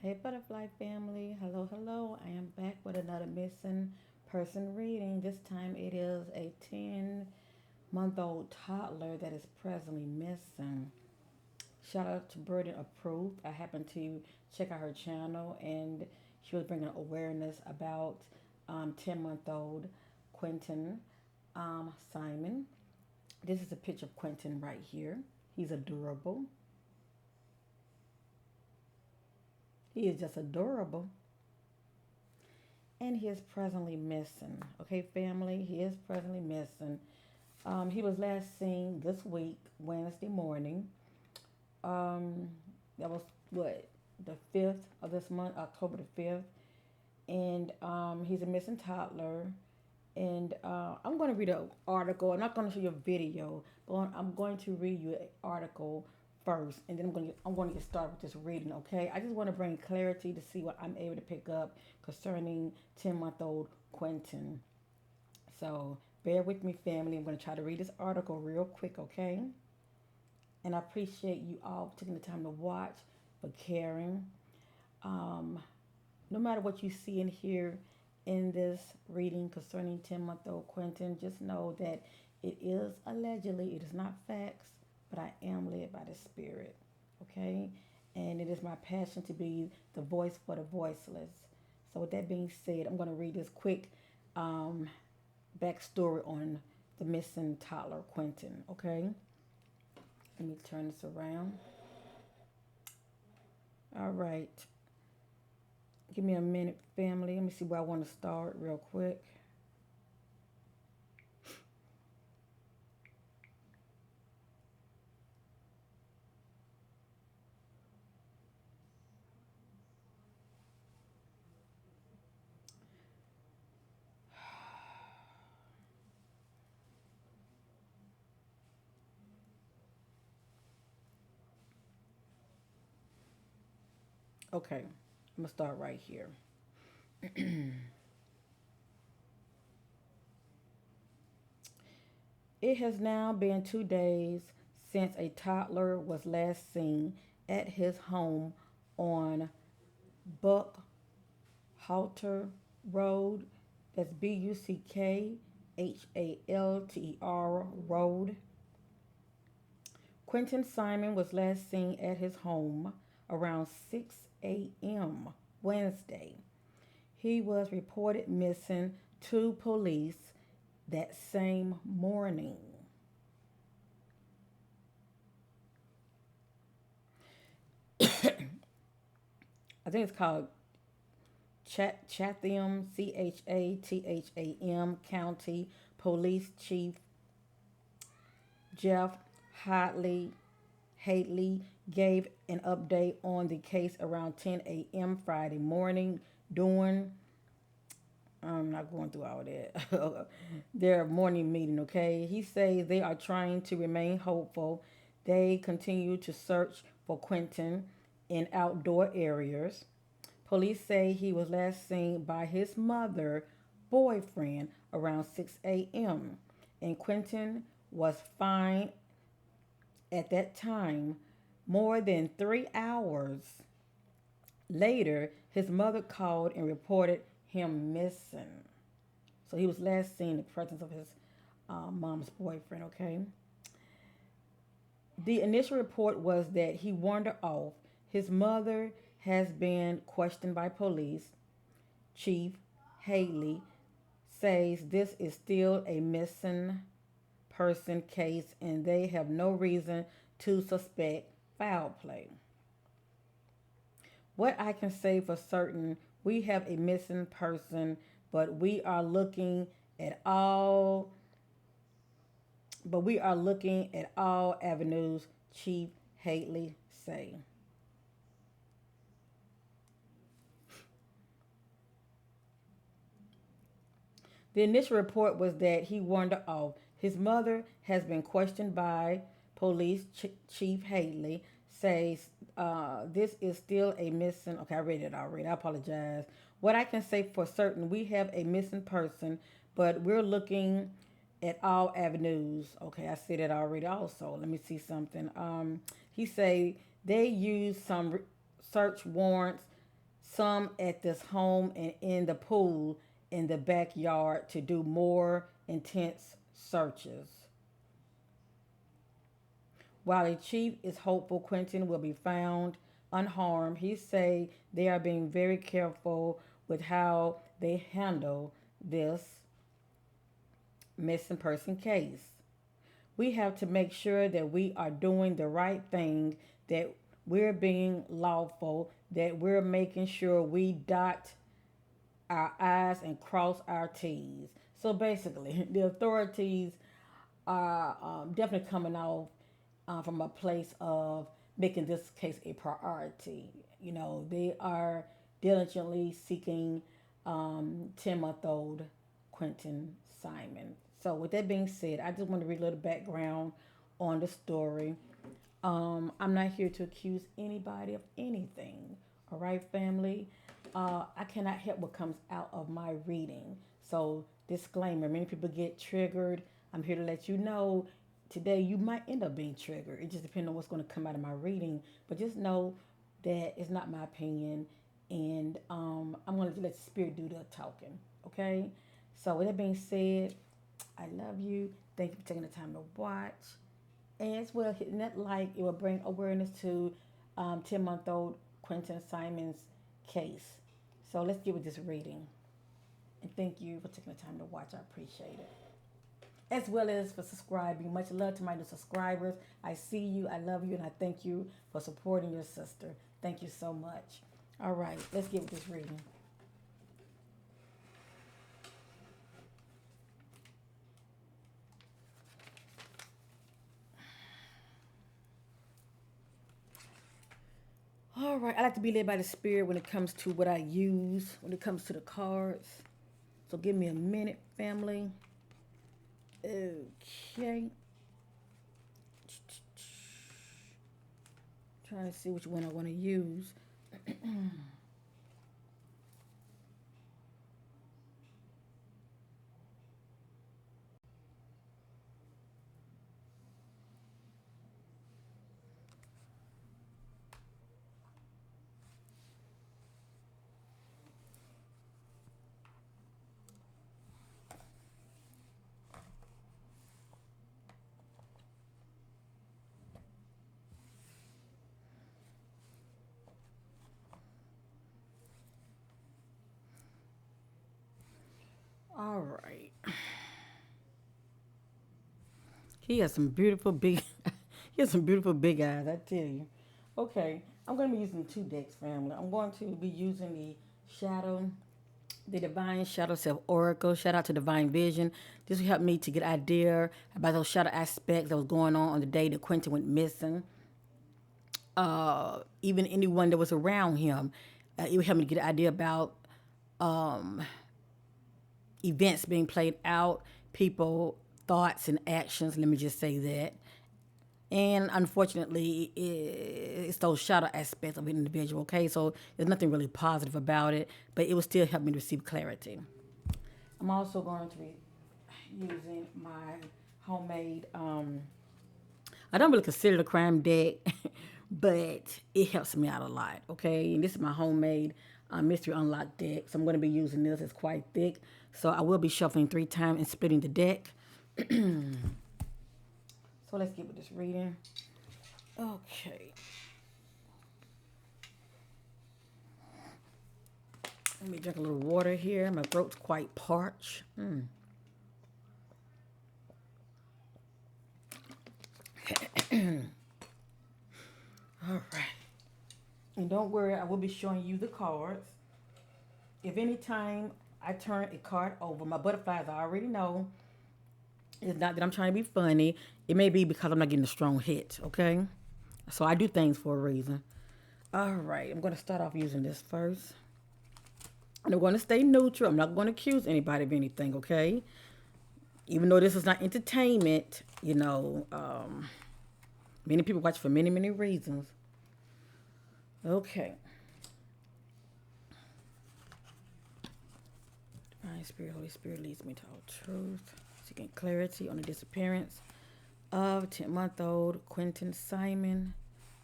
Hey, Butterfly family. Hello, hello. I am back with another missing person reading. This time it is a 10-month-old toddler that is presently missing. Shout out to Burden Approved. I happened to check out her channel and she was bringing awareness about 10-month-old Quinton Simon. This is a picture of Quinton right here. He's adorable. He is just adorable. And he is presently missing. Okay, family, he is presently missing. He was last seen this week, Wednesday morning. Um, that was what, the 5th of this month, October the 5th. And he's a missing toddler. And I'm going to read an article. I'm not going to show you a video, but I'm going to read you an article first, and then I'm going to get started with this reading. Okay, I just want to bring clarity to see what I'm able to pick up concerning 10-month-old Quentin. So bear with me, family. I'm going to try to read this article real quick. Okay, and I appreciate you all taking the time to watch, for caring. Um, no matter what you see and hear in this reading concerning 10-month-old Quentin, just know that it is allegedly, it is not facts, but I am led by the Spirit. Okay? And it is my passion to be the voice for the voiceless. So, with that being said, I'm going to read this quick um, backstory on the missing toddler Quentin. Okay? Let me turn this around. All right. Give me a minute, family. Let me see where I want to start real quick. Okay, I'm gonna start right here. It has now been 2 days since a toddler was last seen at his home on Buckhalter Road. That's Buckhalter Road. Quinton Simon was last seen at his home around 6 a.m. Wednesday. He was reported missing to police that same morning. I think it's called Chatham, Chatham County Police Chief Jeff Hadley Hadley gave an update on the case around 10 a.m. Friday morning during, I'm not going through all that, their morning meeting, okay? He says they are trying to remain hopeful. They continue to search for Quentin in outdoor areas. Police say he was last seen by his mother boyfriend around 6 a.m. and Quentin was fine at that time. More than 3 hours later, his mother called and reported him missing. So he was last seen in the presence of his mom's boyfriend, okay? The initial report was that he wandered off. His mother has been questioned by police. Chief Haley says this is still a missing person case and they have no reason to suspect foul play. What I can say for certain, we have a missing person, but at all we are looking at all avenues, Chief Haley say. The initial report was that he wandered off. His mother has been questioned by police. Chief Haley says this is still a missing. Okay, I read it already. I apologize. What I can say for certain, we have a missing person, but we're looking at all avenues. Okay, I said it already. Also, let me see something. He say they use some search warrants some at this home and in the pool in the backyard to do more intense searches. While the chief is hopeful Quentin will be found unharmed, he say they are being very careful with how they handle this missing person case. We have to make sure that we are doing the right thing, that we're being lawful, that we're making sure we dot our I's and cross our T's. So basically, the authorities are definitely coming off from a place of making this case a priority. You know, they are diligently seeking 10-month-old Quinton Simon. So, with that being said, I just want to read a little background on the story. I'm not here to accuse anybody of anything. All right, family. I cannot help what comes out of my reading. So, disclaimer: many people get triggered. I'm here to let you know today you might end up being triggered. It just depends on what's going to come out of my reading. But just know that it's not my opinion, and I'm going to let the spirit do the talking. Okay. So, with that being said, I love you. Thank you for taking the time to watch. And as well, hitting that like, it will bring awareness to 10-month-old Quentin Simon's case. So let's get with this reading. And thank you for taking the time to watch. I appreciate it. As well as for subscribing. Much love to my new subscribers. I see you, I love you, and I thank you for supporting your sister. Thank you so much. All right, let's get with this reading. All right, I like to be led by the spirit when it comes to what I use, when it comes to the cards. So give me a minute, family. Okay. Trying to see which one I want to use. All right. He has some beautiful big he has some beautiful big eyes, I tell you. Okay. I'm gonna be using two decks, family. I'm going to be using the Divine Shadow Self Oracle. Shout out to Divine Vision. This will help me to get an idea about those shadow aspects that was going on the day that Quentin went missing. Even anyone that was around him. It would help me to get an idea about events being played out, people, thoughts, and actions. Let me just say that. And unfortunately, it's those shadow aspects of an individual. Okay, so there's nothing really positive about it, but it will still help me to receive clarity. I'm also going to be using my homemade. I don't really consider it a crime deck, but it helps me out a lot. Okay, and this is my homemade mystery unlock deck. So I'm going to be using this. It's quite thick, so I will be shuffling 3 times and splitting the deck. So let's get with this reading. Okay. Let me drink a little water here. My throat's quite parched. All right. And don't worry, I will be showing you the cards. If any time I turn a card over, my butterflies I already know. It's not that I'm trying to be funny. It may be because I'm not getting a strong hit, okay? So I do things for a reason. All right, I'm going to start off using this first. And I'm going to stay neutral. I'm not going to accuse anybody of anything, okay? Even though this is not entertainment, many people watch for many, many reasons. Okay. Divine Spirit, Holy Spirit leads me to all truth. Seeking clarity on the disappearance of 10-month-old Quinton Simon.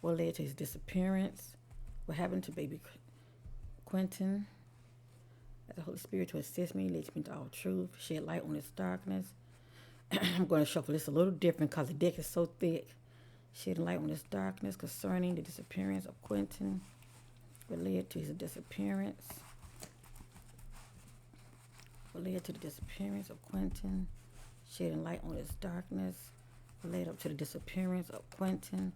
What led to his disappearance? What happened to baby Quinton. As the Holy Spirit to assist me, leads me to all truth, shed light on this darkness. I'm going to shuffle this a little different because the deck is so thick. Shedding light on this darkness concerning the disappearance of Quinton, related to his disappearance. Related to the disappearance of Quinton, shedding light on this darkness, related up to the disappearance of Quinton.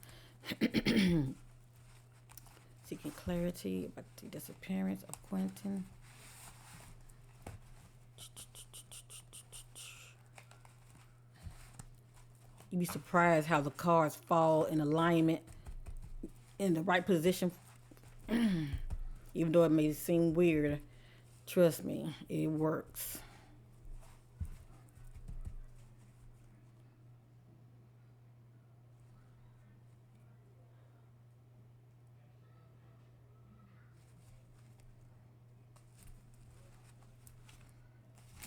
Seeking clarity about the disappearance of Quinton. You'd be surprised how the cards fall in alignment in the right position. Even though it may seem weird, trust me, it works.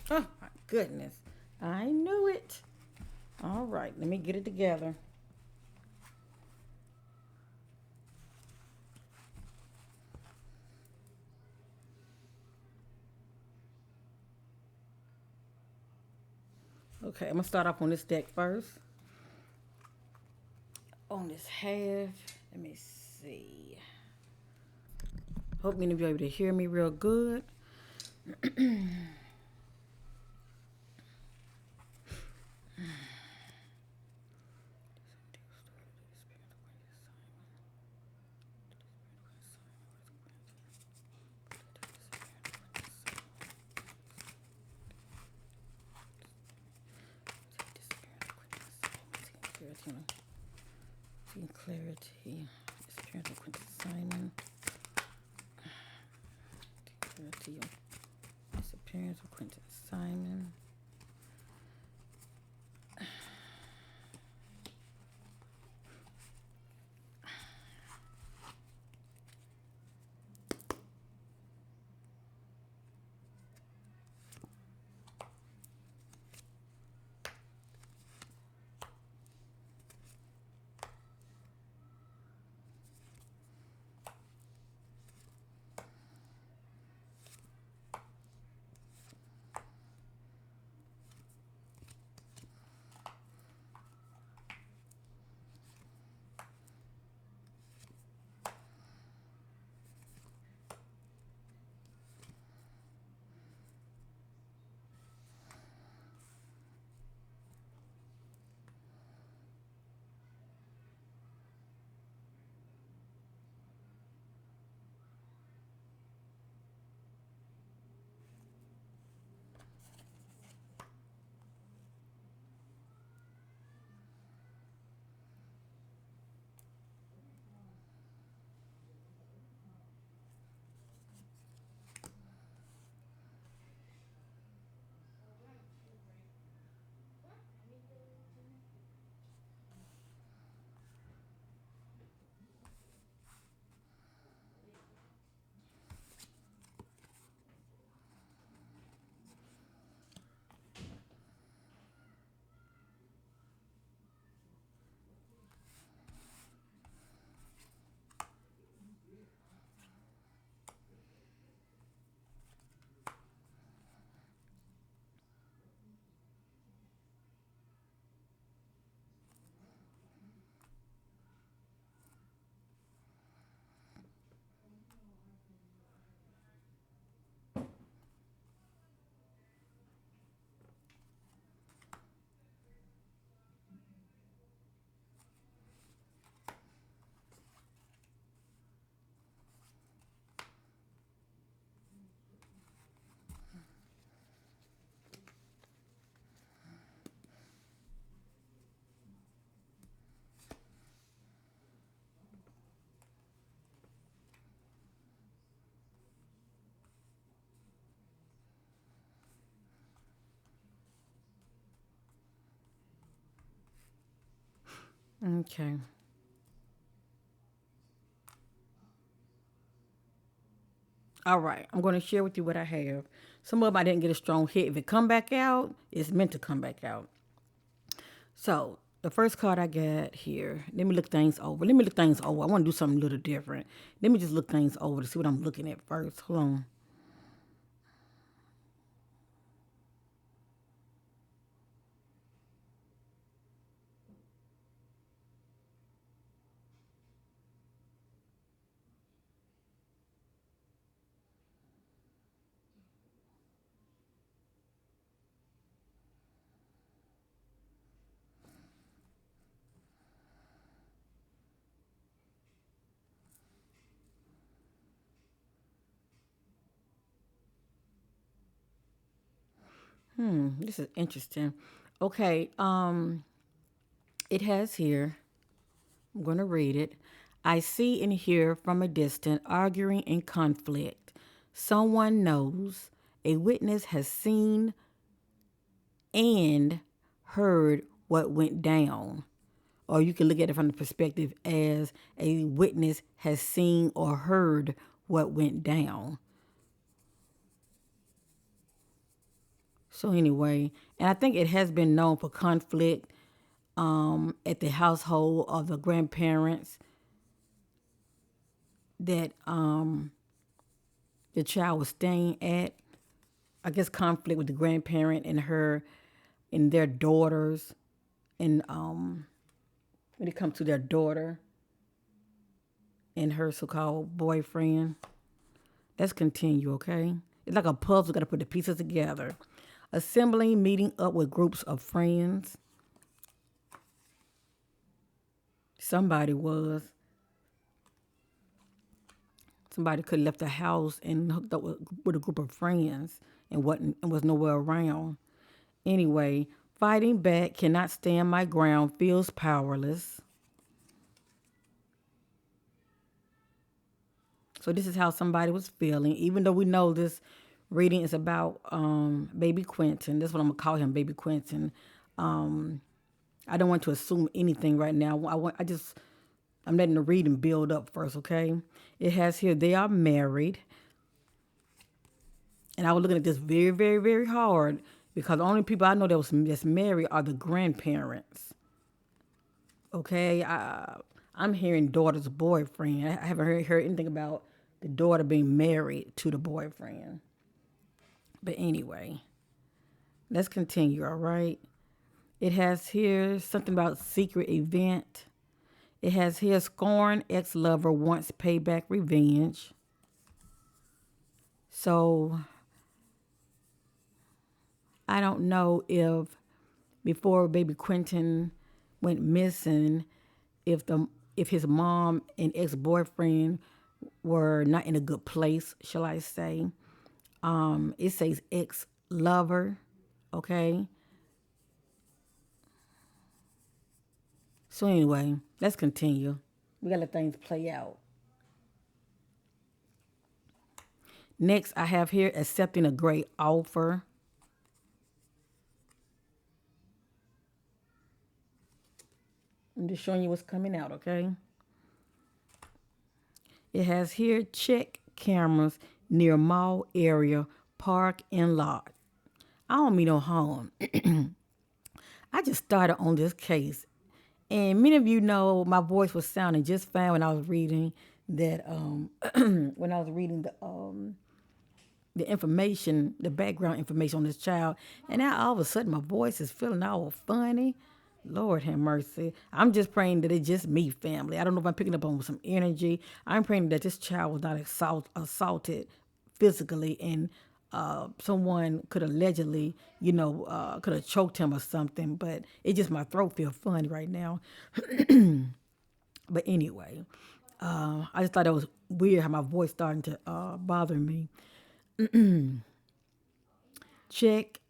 Oh my goodness. I knew it. All right, let me get it together. Okay, I'm gonna start off on this deck first. On this half, let me see. Hope many of you are able to hear me real good. Seeing clarity. Disappearance of Quinton Simon. Clarity. Disappearance of Quinton Simon. Okay. All right. I'm going to share with you what I have. Some of them I didn't get a strong hit. If it come back out, it's meant to come back out. So The first card I got here. Let me look things over. Let me look things over. I want to do something a little different. Let me just look things over to see what I'm looking at first. Hold on. This is interesting. Okay, it has here, I'm going to read it. I see and hear from a distance arguing and conflict. Someone knows. A witness has seen and heard what went down. Or you can look at it from the perspective as a witness has seen or heard what went down. So anyway, and I think it has been known for conflict at the household of the grandparents that the child was staying at. I guess conflict with the grandparent and her and their daughters, and when it comes to their daughter and her so-called boyfriend. Let's continue, okay? It's like a puzzle. Got to put the pieces together. Assembling, meeting up with groups of friends. Somebody was. Somebody could have left the house and hooked up with a group of friends and was nowhere around. Anyway, fighting back, cannot stand my ground, feels powerless. So this is how somebody was feeling, even though we know this reading is about baby Quinton. That's what I'm gonna call him, baby Quinton. I don't want to assume anything right now. I'm letting the reading build up first, okay? It has here, they are married. And I was looking at this very, very, very hard because the only people I know that's married are the grandparents. Okay, I'm hearing daughter's boyfriend. I haven't heard anything about the daughter being married to the boyfriend. But anyway, let's continue, all right? It has here something about secret event. It has here scorn ex-lover wants payback revenge. So I don't know if before baby Quentin went missing, if the if his mom and ex-boyfriend were not in a good place, shall I say. It says ex-lover, okay? So anyway, let's continue. We gotta let things play out. Next, I have here accepting a great offer. I'm just showing you what's coming out, okay? It has here check cameras near mall area, park and lot. I don't mean no harm. I just started on this case, and many of you know my voice was sounding just fine when I was reading that. When I was reading the information, the background information on this child, and now all of a sudden my voice is feeling all funny. Lord have mercy. I'm just praying that it's just me, family. I don't know if I'm picking up on some energy. I'm praying that this child was not assaulted physically and someone could allegedly, could have choked him or something. But it just, my throat feels funny right now. But anyway, I just thought it was weird how my voice starting to bother me. Check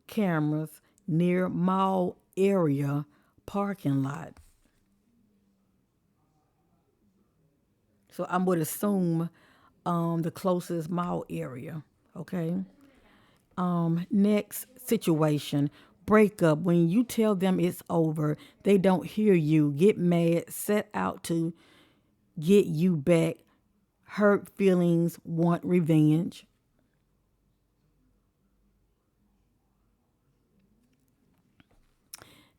cameras near mall area parking lot. So I would assume the closest mall area. Okay. Next situation. Breakup. When you tell them it's over, they don't hear you. Get mad. Set out to get you back. Hurt feelings. Want revenge.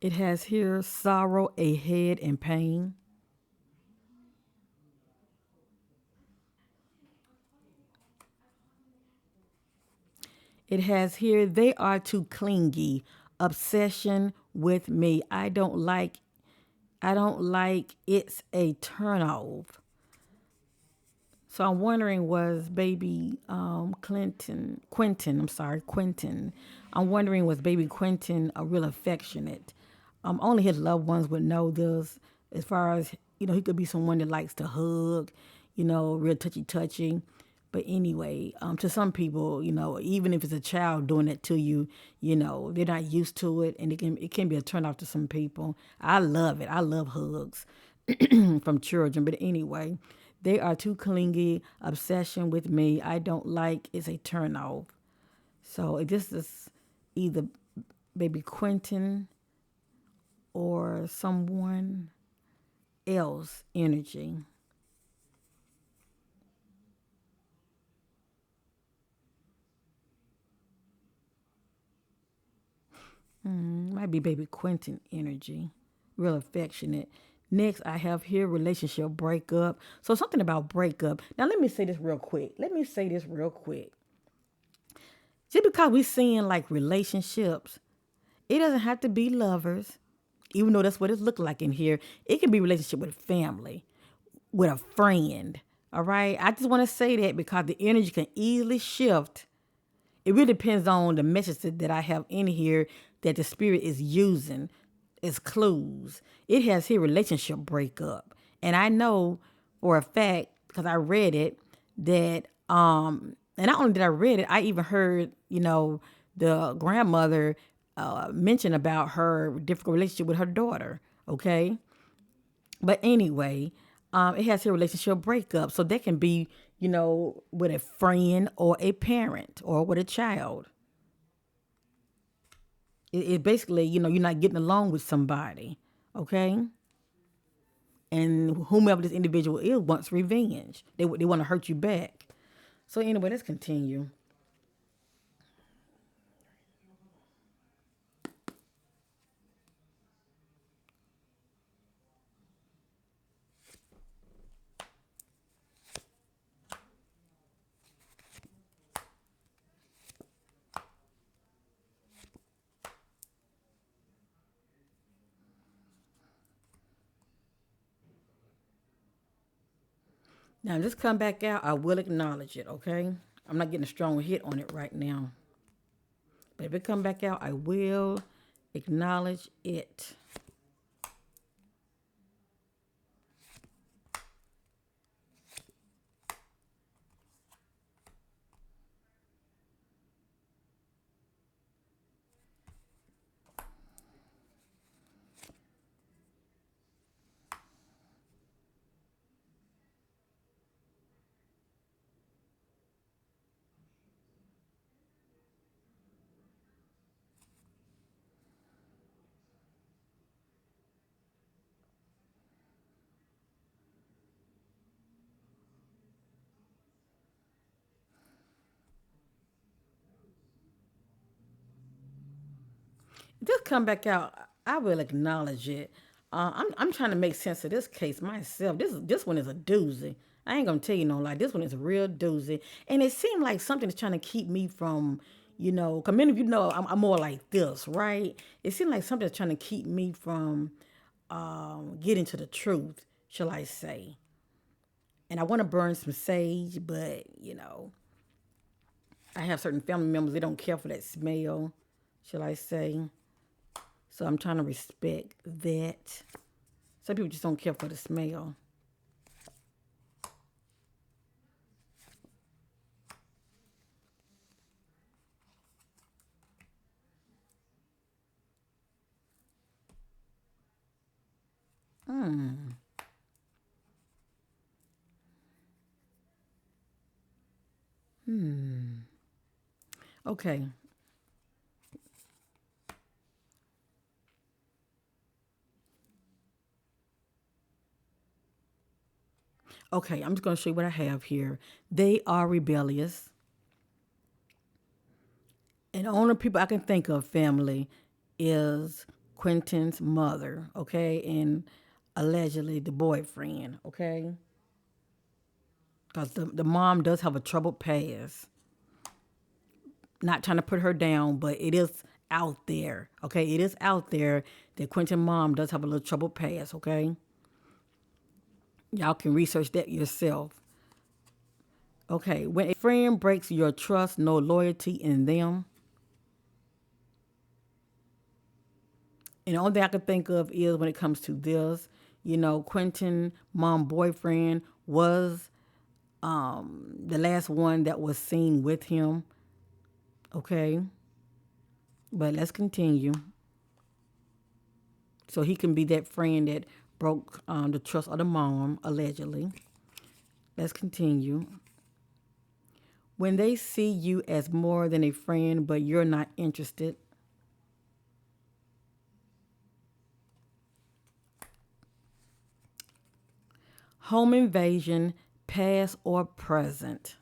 It has here sorrow, a head, and pain. It has here they are too clingy, obsession with me. I don't like it's a turnoff. So I'm wondering, was baby Quinton, I'm sorry, Quinton. I'm wondering, was baby Quinton a real affectionate? Only his loved ones would know this. As far as, he could be someone that likes to hug, real touchy touchy. But anyway, to some people, even if it's a child doing it to you, they're not used to it, and it can be a turn off to some people. I love it. I love hugs from children. But anyway, they are too clingy. Obsession with me. I don't like is a turn off. So this is either baby Quentin or someone else energy. Might be baby Quentin energy. Real affectionate. Next, I have here relationship breakup. So something about breakup. Now, let me say this real quick. Just because we seeing like relationships, it doesn't have to be lovers, even though that's what it looked like in here. It can be relationship with family, with a friend. All right. I just want to say that because the energy can easily shift. It really depends on the message that I have in here that the spirit is using as clues. It has here relationship breakup. And I know for a fact, because I read it, that and not only did I read it, I even heard, the grandmother mention about her difficult relationship with her daughter. Okay. But anyway, it has here relationship breakup. So that can be, with a friend or a parent or with a child. It basically, you're not getting along with somebody. Okay. And whomever this individual is wants revenge. They want to hurt you back. So anyway, let's continue. Now, just come back out. I will acknowledge it. Okay. I'm not getting a strong hit on it right now. But if it come back out, I will acknowledge it. Just come back out. I will acknowledge it. I'm trying to make sense of this case myself. This one is a doozy. I ain't gonna tell you no lie. This one is a real doozy, and it seemed like something is trying to keep me from, Cause many of you know I'm more like this, right? It seemed like something's trying to keep me from getting to the truth, shall I say? And I want to burn some sage, but I have certain family members they don't care for that smell, shall I say? So I'm trying to respect that. Some people just don't care for the smell. Okay. Okay, I'm just going to show you what I have here. They are rebellious. And the only people I can think of, family, is Quinton's mother, okay, and allegedly the boyfriend, okay? Because the mom does have a troubled past. Not trying to put her down, but it is out there, okay? It is out there that Quinton's mom does have a little troubled past, okay? Y'all can research that yourself. Okay, when a friend breaks your trust, no loyalty in them. And the only thing I can think of is when it comes to this, Quentin, mom boyfriend was the last one that was seen with him. Okay, but let's continue. So he can be that friend that broke the trust of the mom, allegedly. Let's continue. When they see you as more than a friend, but you're not interested. Home invasion, past or present.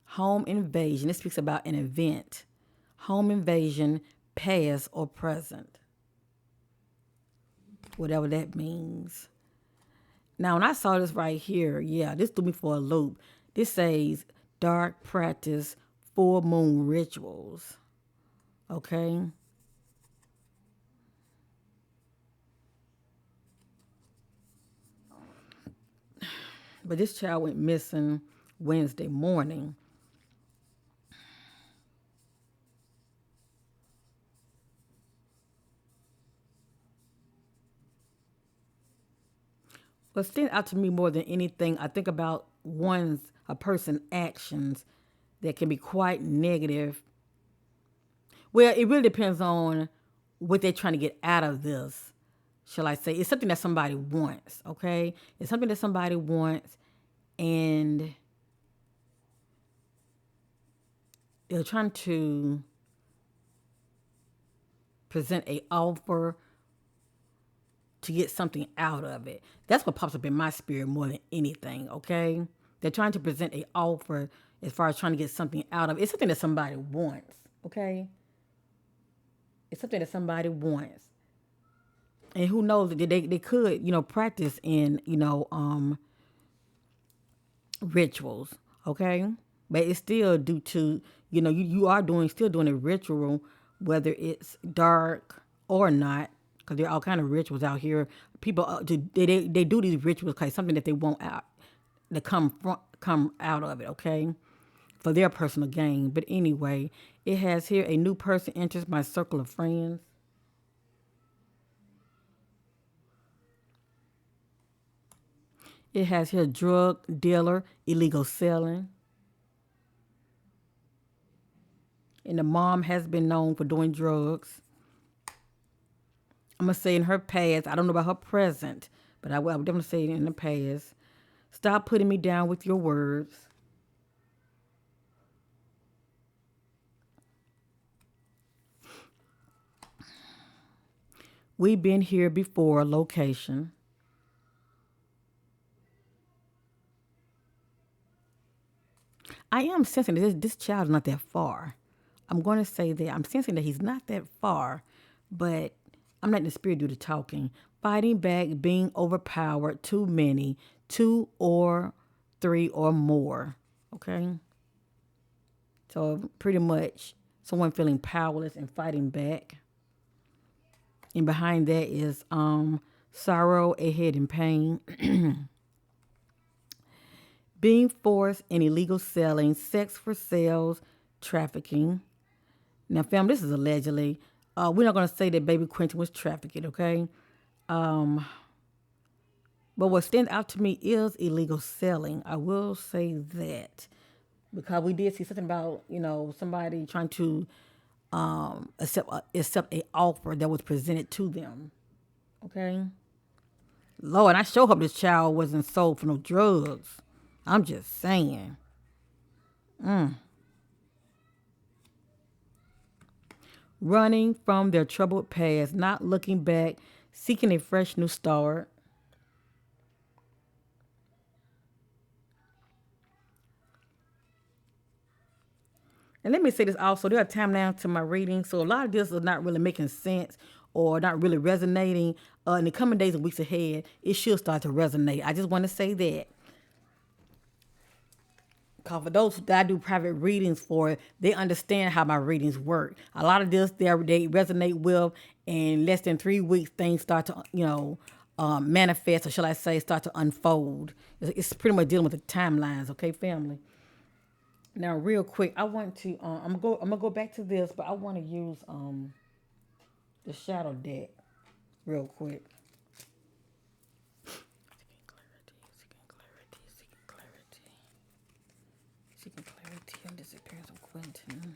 Home invasion. This speaks about an event. Home invasion, past or present. Whatever that means. Now, when I saw this right here, yeah, this threw me for a loop. This says dark practice, full moon rituals. Okay. But this child went missing Wednesday morning. What stands out to me more than anything, I think about a person's actions that can be quite negative. Well, it really depends on what they're trying to get out of this. Shall I say? It's something that somebody wants, okay? It's something that somebody wants, and they're trying to present a offer to get something out of it. That's what pops up in my spirit more than anything, okay? They're trying to present a offer as far as trying to get something out of it. It's something that somebody wants, okay? It's something that somebody wants. And who knows, they could, practice in, rituals, okay? But it's still due to, you are still doing a ritual, whether it's dark or not, because there are all kind of rituals out here. People, they do these rituals because something that they want out, to come out of it, okay? For their personal gain. But anyway, it has here a new person enters my circle of friends. It has here drug dealer, illegal selling. And the mom has been known for doing drugs. I'm going to say in her past, I don't know about her present, but I would definitely say in the past. Stop putting me down with your words. We've been here before, location. I am sensing that this child is not that far. I'm going to say that. I'm sensing that he's not that far, but I'm letting the spirit do the talking. Fighting back, being overpowered, too many, two or three or more. Okay? So pretty much someone feeling powerless and fighting back. And behind that is sorrow, a hidden pain. Being forced in illegal selling, sex for sales, trafficking. Now, fam, this is allegedly. We're not going to say that baby Quentin was trafficked, okay? But what stands out to me is illegal selling. I will say that. Because we did see something about, somebody trying to accept a offer that was presented to them. Okay? Lord, I sure hope this child wasn't sold for no drugs. I'm just saying. Running from their troubled past, not looking back, seeking a fresh new start. And let me say this also, there are time now to my reading, so a lot of this is not really making sense or not really resonating. In the coming days and weeks ahead, it should start to resonate. I just want to say that. Because for those that I do private readings for, they understand how my readings work. A lot of this they resonate with, in less than 3 weeks, things start to, manifest, or shall I say, start to unfold. It's pretty much dealing with the timelines, okay, family? Now, real quick, I want to, I'm gonna go back to this, but I want to use the shadow deck real quick. Seeking clarity on disappearance of Quinton.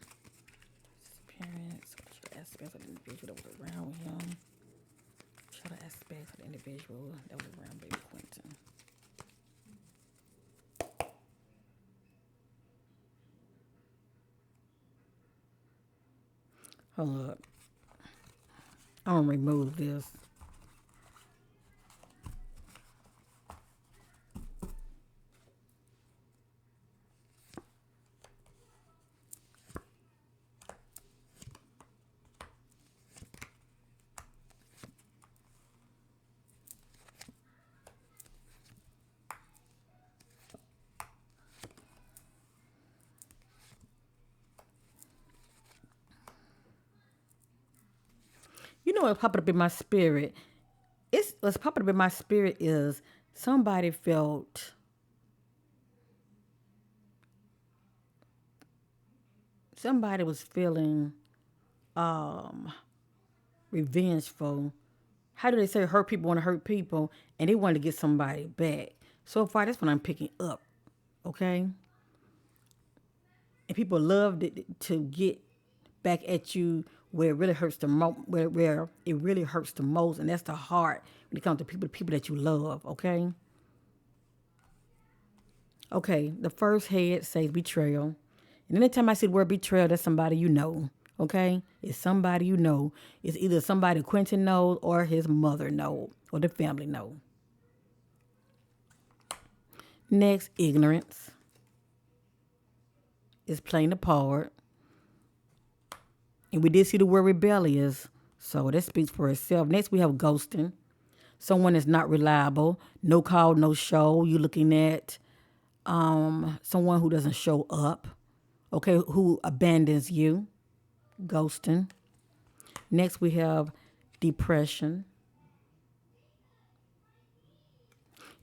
Disappearance, shadow aspects of the individual that was around him. Shadow aspects of the individual that was around baby Quinton. Hold up. I'm gonna remove this. You know what popped up in my spirit? What's popping up in my spirit is somebody felt somebody was feeling revengeful. How do they say hurt people want to hurt people, and they wanted to get somebody back? So far, that's what I'm picking up. Okay, and people love to get back at you where it really hurts the where it really hurts the most, and that's the heart when it comes to people that you love. Okay. Okay, the first head says betrayal. And anytime I see the word betrayal, that's somebody you know. Okay? It's somebody you know. It's either somebody Quentin knows or his mother knows or the family knows. Next, ignorance is playing a part. And we did see the word rebellious, so that speaks for itself. Next, we have ghosting. Someone is not reliable. No call, no show. You're looking at someone who doesn't show up. Okay, who abandons you. Ghosting. Next, we have depression.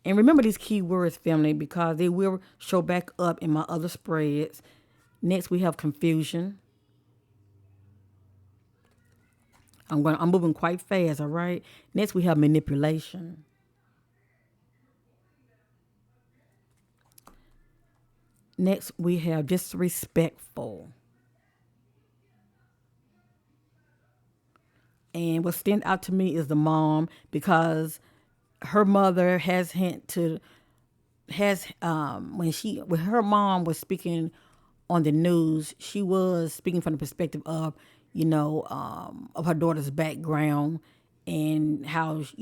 And remember these key words, family, because they will show back up in my other spreads. Next, we have confusion. I'm moving quite fast, all right? Next, we have manipulation. Next, we have disrespectful. And what stands out to me is the mom, because her mother has hint to has when her mom was speaking on the news, she was speaking from the perspective of of her daughter's background, and how she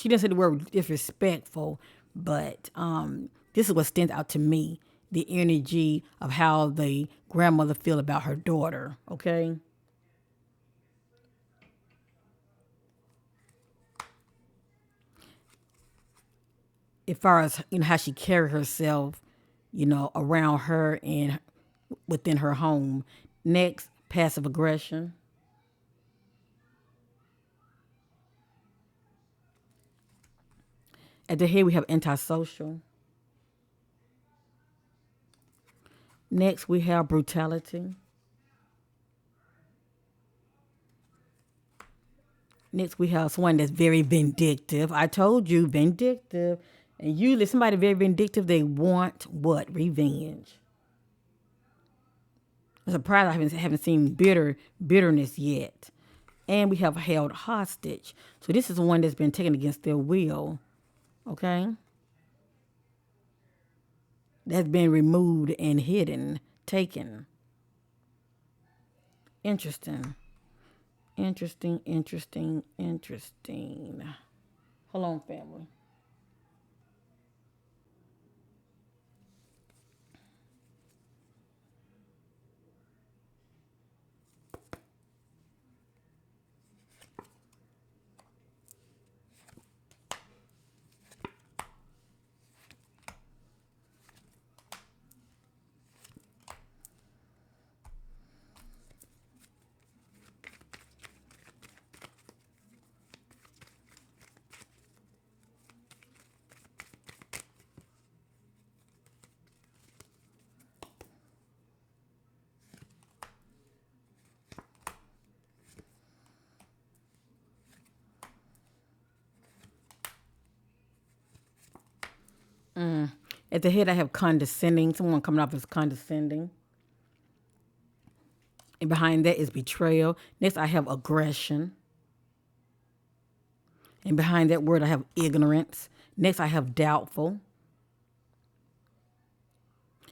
didn't say the word disrespectful, but this is what stands out to me: the energy of how the grandmother feel about her daughter. Okay. As far as how she carried herself, around her and within her home. Next, passive aggression. At the head, we have antisocial. Next, we have brutality. Next, we have someone that's very vindictive. I told you, vindictive. And usually, somebody very vindictive, they want what? Revenge. I'm surprised I haven't seen bitterness yet. And we have held hostage. So this is one that's been taken against their will. Okay? That's been removed and hidden, taken. Interesting. Interesting. Hold on, family. At the head, I have condescending. Someone coming off as condescending. And behind that is betrayal. Next, I have aggression. And behind that word, I have ignorance. Next, I have doubtful.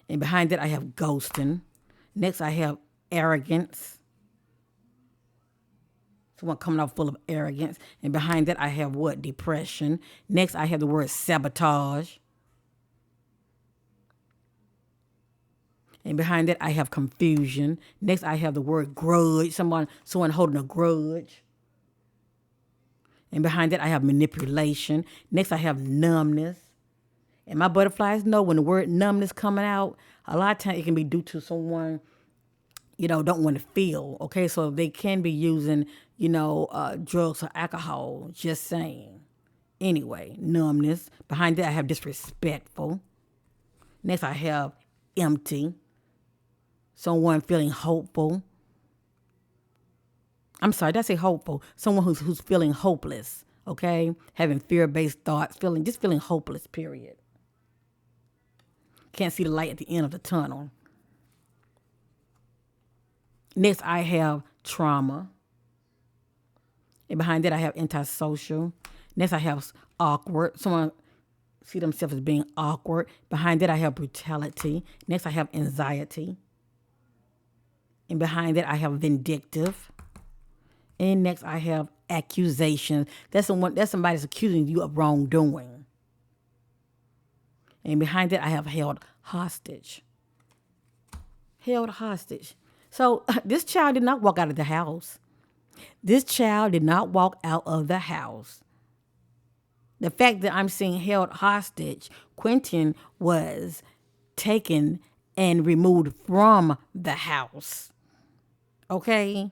And behind that, I have ghosting. Next, I have arrogance. Someone coming off full of arrogance. And behind that, I have what? Depression. Next, I have the word sabotage. And behind that, I have confusion. Next, I have the word grudge. Someone holding a grudge. And behind that, I have manipulation. Next, I have numbness. And my butterflies know when the word numbness coming out, a lot of times it can be due to someone, don't want to feel. Okay, so they can be using, drugs or alcohol. Just saying. Anyway, numbness. Behind that, I have disrespectful. Next, I have empty. Someone feeling hopeful. I'm sorry, did I say hopeful? Someone who's feeling hopeless, okay? Having fear-based thoughts, just feeling hopeless, period. Can't see the light at the end of the tunnel. Next, I have trauma. And behind that, I have antisocial. Next, I have awkward. Someone see themselves as being awkward. Behind that, I have brutality. Next, I have anxiety. And behind that, I have vindictive. And next, I have accusation. That's somebody that's accusing you of wrongdoing. And behind that, I have held hostage. Held hostage. So this child did not walk out of the house. This child did not walk out of the house. The fact that I'm seeing held hostage, Quinton was taken and removed from the house. Okay?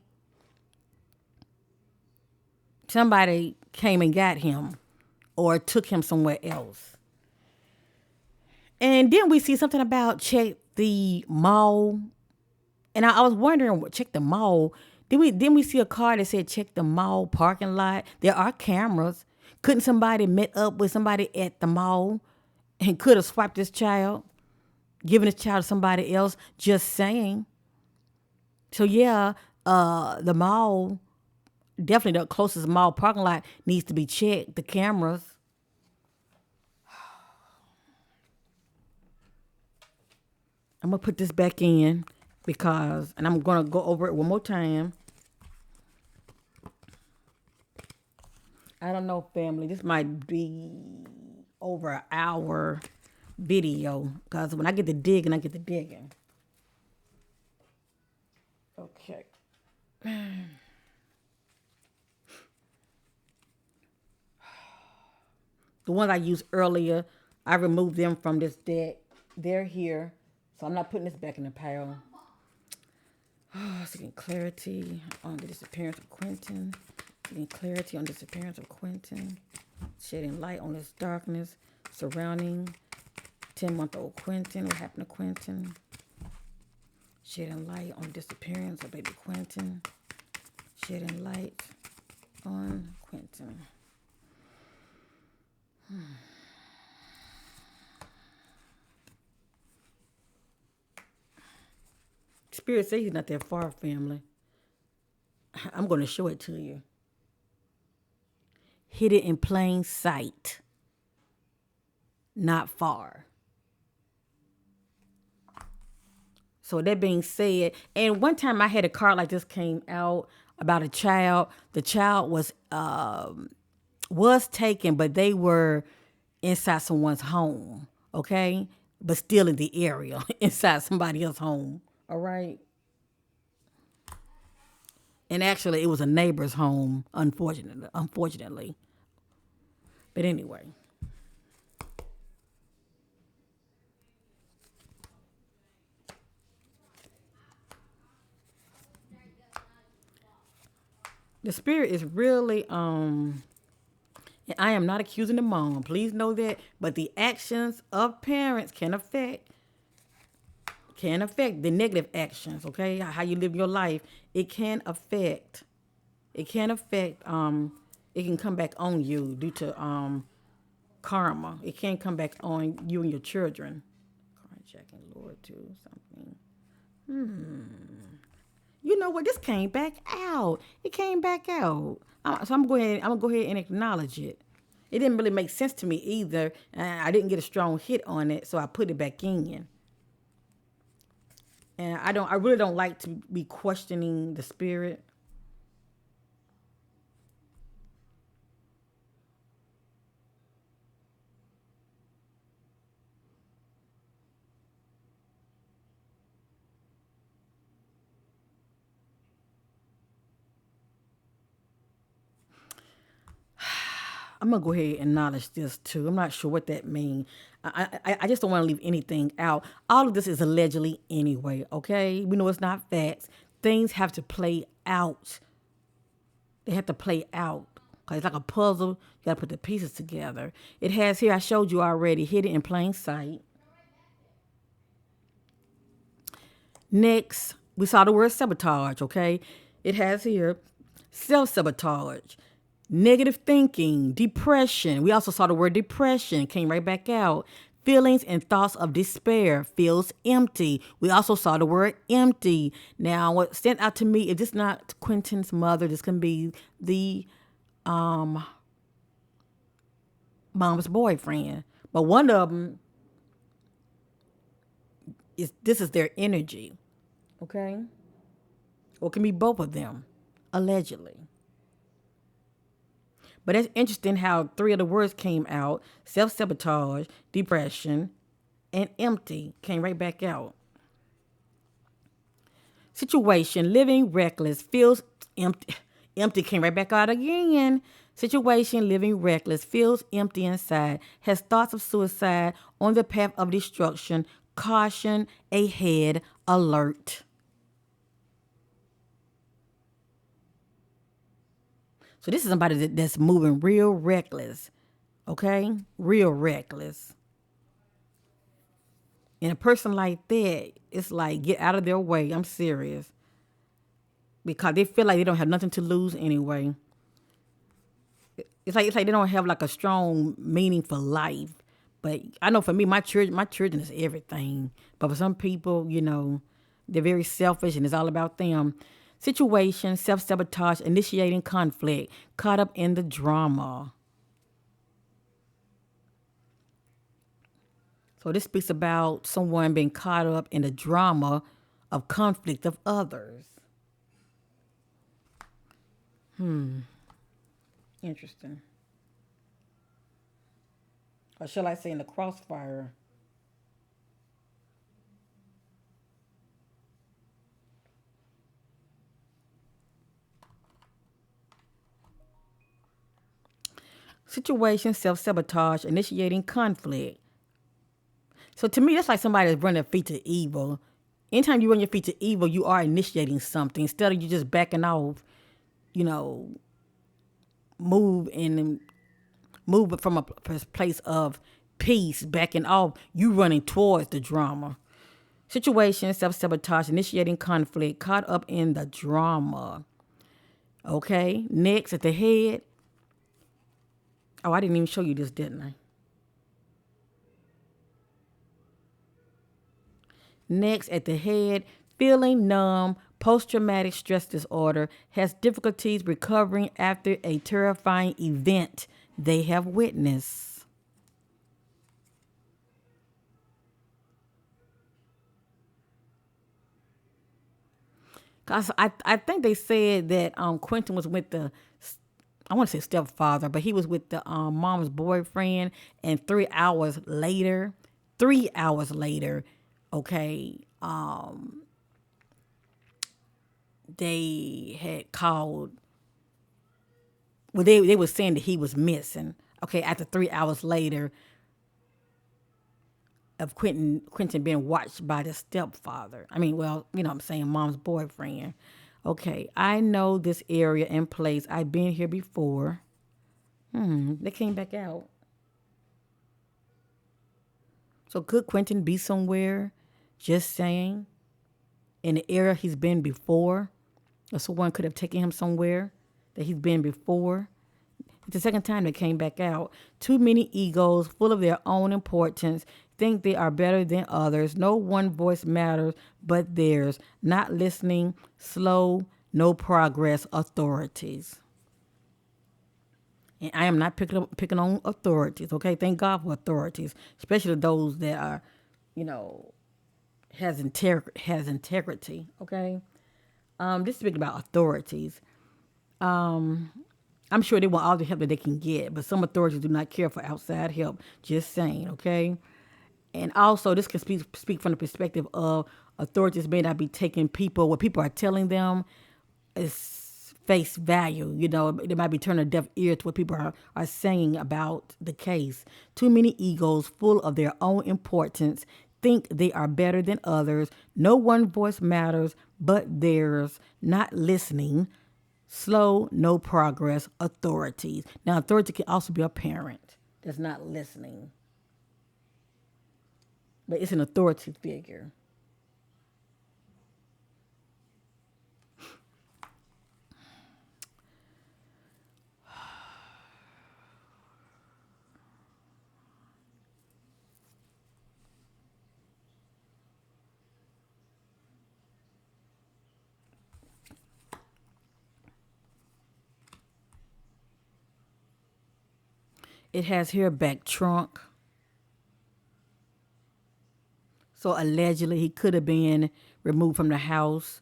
Somebody came and got him or took him somewhere else. And then we see something about check the mall. And I was wondering, check the mall. Then we see a car that said check the mall parking lot. There are cameras. Couldn't somebody met up with somebody at the mall and could have swiped this child, given this child to somebody else? Just saying. So yeah, the mall, definitely the closest mall parking lot needs to be checked. The cameras. I'm going to put this back in and I'm going to go over it one more time. I don't know, family. This might be over an hour video because when I get to digging, I get to digging. Okay. The ones I used earlier, I removed them from this deck. They're here. So I'm not putting this back in the pile. Seeking clarity on the disappearance of Quinton. Seeking clarity on the disappearance of Quinton. Shedding light on this darkness surrounding 10-month-old Quinton. What happened to Quinton? Shedding light on the disappearance of baby Quinton. Shedding light on Quinton. Spirit says he's not that far, family. I'm going to show it to you. Hidden in plain sight. Not far. So that being said, and one time I had a card like this came out about a child. The child was taken, but they were inside someone's home, okay? But still in the area, inside somebody else's home, all right? And actually, it was a neighbor's home, unfortunately. But anyway. The spirit is really, and I am not accusing the mom. Please know that. But the actions of parents can affect the negative actions, okay? How you live your life. It can affect, it can come back on you due to karma. It can't come back on you and your children. Card checking, Lord, too. Something. You know what? This came back out. It came back out. So I'm gonna go ahead and acknowledge it. It didn't really make sense to me either. I didn't get a strong hit on it, so I put it back in. And I really don't like to be questioning the spirit. I'm gonna go ahead and acknowledge this too. I'm not sure what that means. I just don't want to leave anything out. All of this is allegedly anyway. Okay, we know it's not facts. Things have to play out. They have to play out. 'Cause it's like a puzzle. You gotta put the pieces together. It has here. I showed you already. Hidden in plain sight. Next, we saw the word sabotage. Okay, it has here self-sabotage. Negative thinking, depression. We also saw the word depression, came right back out. Feelings and thoughts of despair, feels empty. We also saw the word empty. Now, what stands out to me, if this is not Quinton's mother, this can be the mom's boyfriend. But one of them this is their energy, okay? Or it can be both of them, allegedly. But it's interesting how three of the words came out: self-sabotage, depression, and empty came right back out. Situation, living reckless, feels empty. Empty came right back out again. Situation, living reckless, feels empty inside, has thoughts of suicide, on the path of destruction, caution, ahead, alert. So this is somebody that's moving real reckless, okay? Real reckless. And a person like that, it's like, get out of their way. I'm serious. Because they feel like they don't have nothing to lose anyway. It's like they don't have like a strong meaning for life. But I know for me, my children is everything. But for some people, they're very selfish and it's all about them. Situation, self-sabotage, initiating conflict, caught up in the drama. So this speaks about someone being caught up in the drama of conflict of others. Interesting. Or shall I say in the crossfire? Situation, self-sabotage, initiating conflict. So to me, that's like somebody that's running their feet to evil. Anytime you run your feet to evil, you are initiating something. Instead of you just backing off, you know, move and move from a place of peace, backing off, you running towards the drama. Situation, self-sabotage, initiating conflict, caught up in the drama. Okay, next at the head. Oh, I didn't even show you this, didn't I? Next at the head, feeling numb, post-traumatic stress disorder, has difficulties recovering after a terrifying event they have witnessed. Cause I think they said that Quentin was with I want to say stepfather, but he was with the mom's boyfriend, and 3 hours later, okay, they had called. Well, they were saying that he was missing. Okay, after 3 hours later of Quentin being watched by the stepfather. I mean, well, you know what I'm saying, mom's boyfriend. Okay, I know this area and place. I've been here before. They came back out. So could Quentin be somewhere, just saying, in the area he's been before? Or someone could have taken him somewhere that he's been before. It's the second time they came back out. Too many egos, full of their own importance, think they are better than others. No one voice matters but theirs. Not listening, slow, no progress, authorities. And I am not picking on authorities, okay? Thank God for authorities, especially those that are, you know, has integrity, okay? Just speaking about authorities. I'm sure they want all the help that they can get, but some authorities do not care for outside help. Just saying, okay? And also, this can speak from the perspective of authorities may not be taking people, what people are telling them is face value. You know, they might be turning a deaf ear to what people are saying about the case. Too many egos, full of their own importance, think they are better than others. No one voice matters but theirs. Not listening, slow, no progress, authorities. Now, authority can also be a parent that's not listening, but it's an authority figure. It has here back trunk. So allegedly he could have been removed from the house.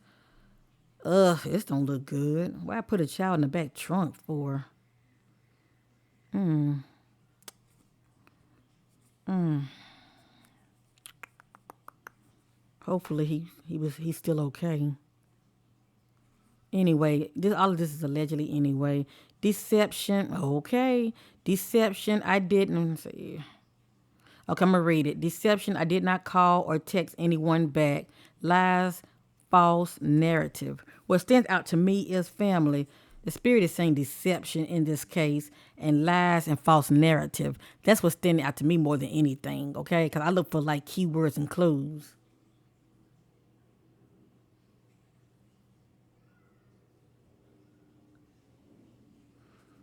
Ugh, this don't look good. Why put a child in the back trunk for? Hopefully he's still okay. Anyway, all of this is allegedly anyway. Deception, okay. Deception, I didn't see. Okay, I'm gonna read it. Deception, I did not call or text anyone back. Lies, false narrative. What stands out to me is family. The spirit is saying deception in this case, and lies and false narrative. That's what's standing out to me more than anything, okay? Because I look for like keywords and clues.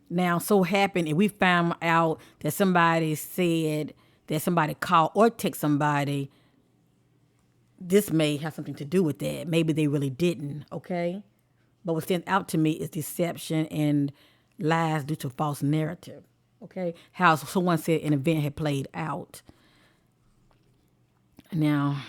Now, so happened and we found out that somebody said that somebody called or text somebody, this may have something to do with that. Maybe they really didn't, okay? But what stands out to me is deception and lies due to false narrative, okay? How someone said an event had played out. Now,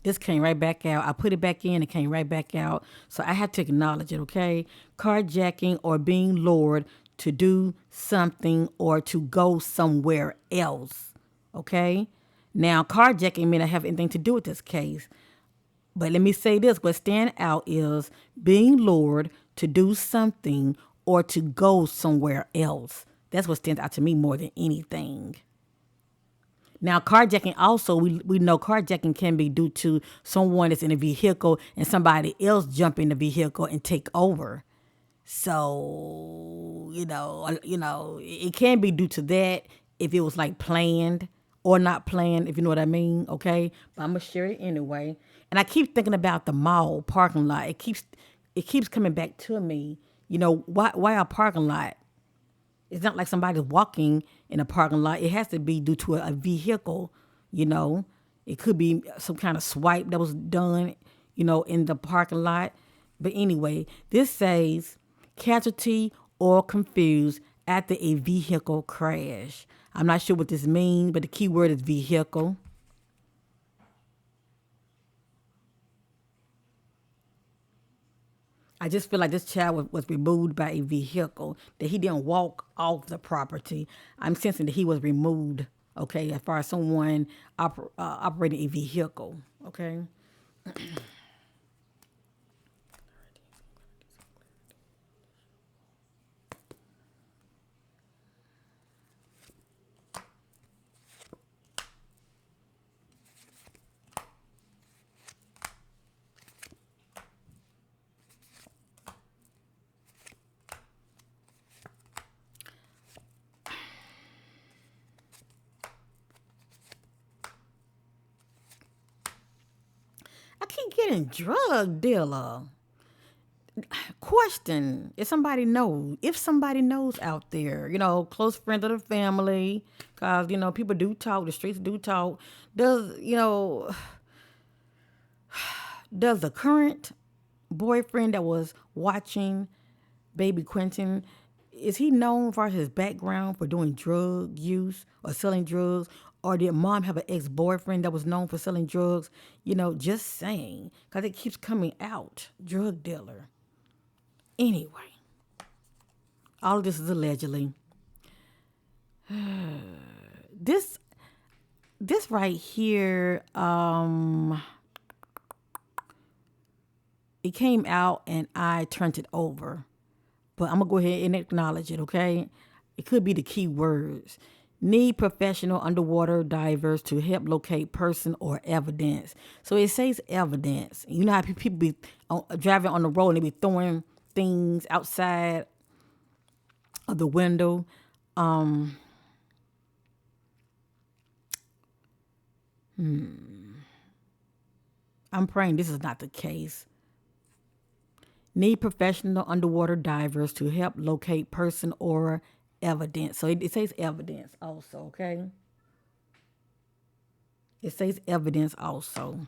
this came right back out. I put it back in, it came right back out. So I had to acknowledge it, okay? Carjacking or being lured to do something or to go somewhere else, okay? Now, carjacking may not have anything to do with this case. But let me say this, what stand out is being lured to do something or to go somewhere else. That's what stands out to me more than anything. Now, carjacking also, we know carjacking can be due to someone that's in a vehicle and somebody else jump in the vehicle and take over. So, it can be due to that if it was like planned or not planned, if you know what I mean, okay? But I'm gonna share it anyway. And I keep thinking about the mall parking lot. It keeps coming back to me. You know, why a parking lot? It's not like somebody's walking in a parking lot. It has to be due to a vehicle, you know. It could be some kind of swipe that was done, in the parking lot. But anyway, this says casualty or confused after a vehicle crash. I'm not sure what this means, but the key word is vehicle. I just feel like this child was removed by a vehicle, that he didn't walk off the property. I'm sensing that he was removed, okay, as far as someone operating a vehicle, okay? I keep getting drug dealer. Question: if somebody knows out there, close friend of the family, because people do talk, the streets do talk. Does the current boyfriend that was watching baby Quinton, is he known for his background for doing drug use or selling drugs? Or did mom have an ex-boyfriend that was known for selling drugs? Just saying, because it keeps coming out, drug dealer. Anyway, all of this is allegedly. This this right here, it came out and I turned it over. But I'm gonna go ahead and acknowledge it, okay? It could be the key words. Need professional underwater divers to help locate person or evidence. So it says evidence. You know how people be driving on the road and they be throwing things outside of the window. I'm praying this is not the case. Need professional underwater divers to help locate person or evidence. So it says evidence also, okay? It says evidence also.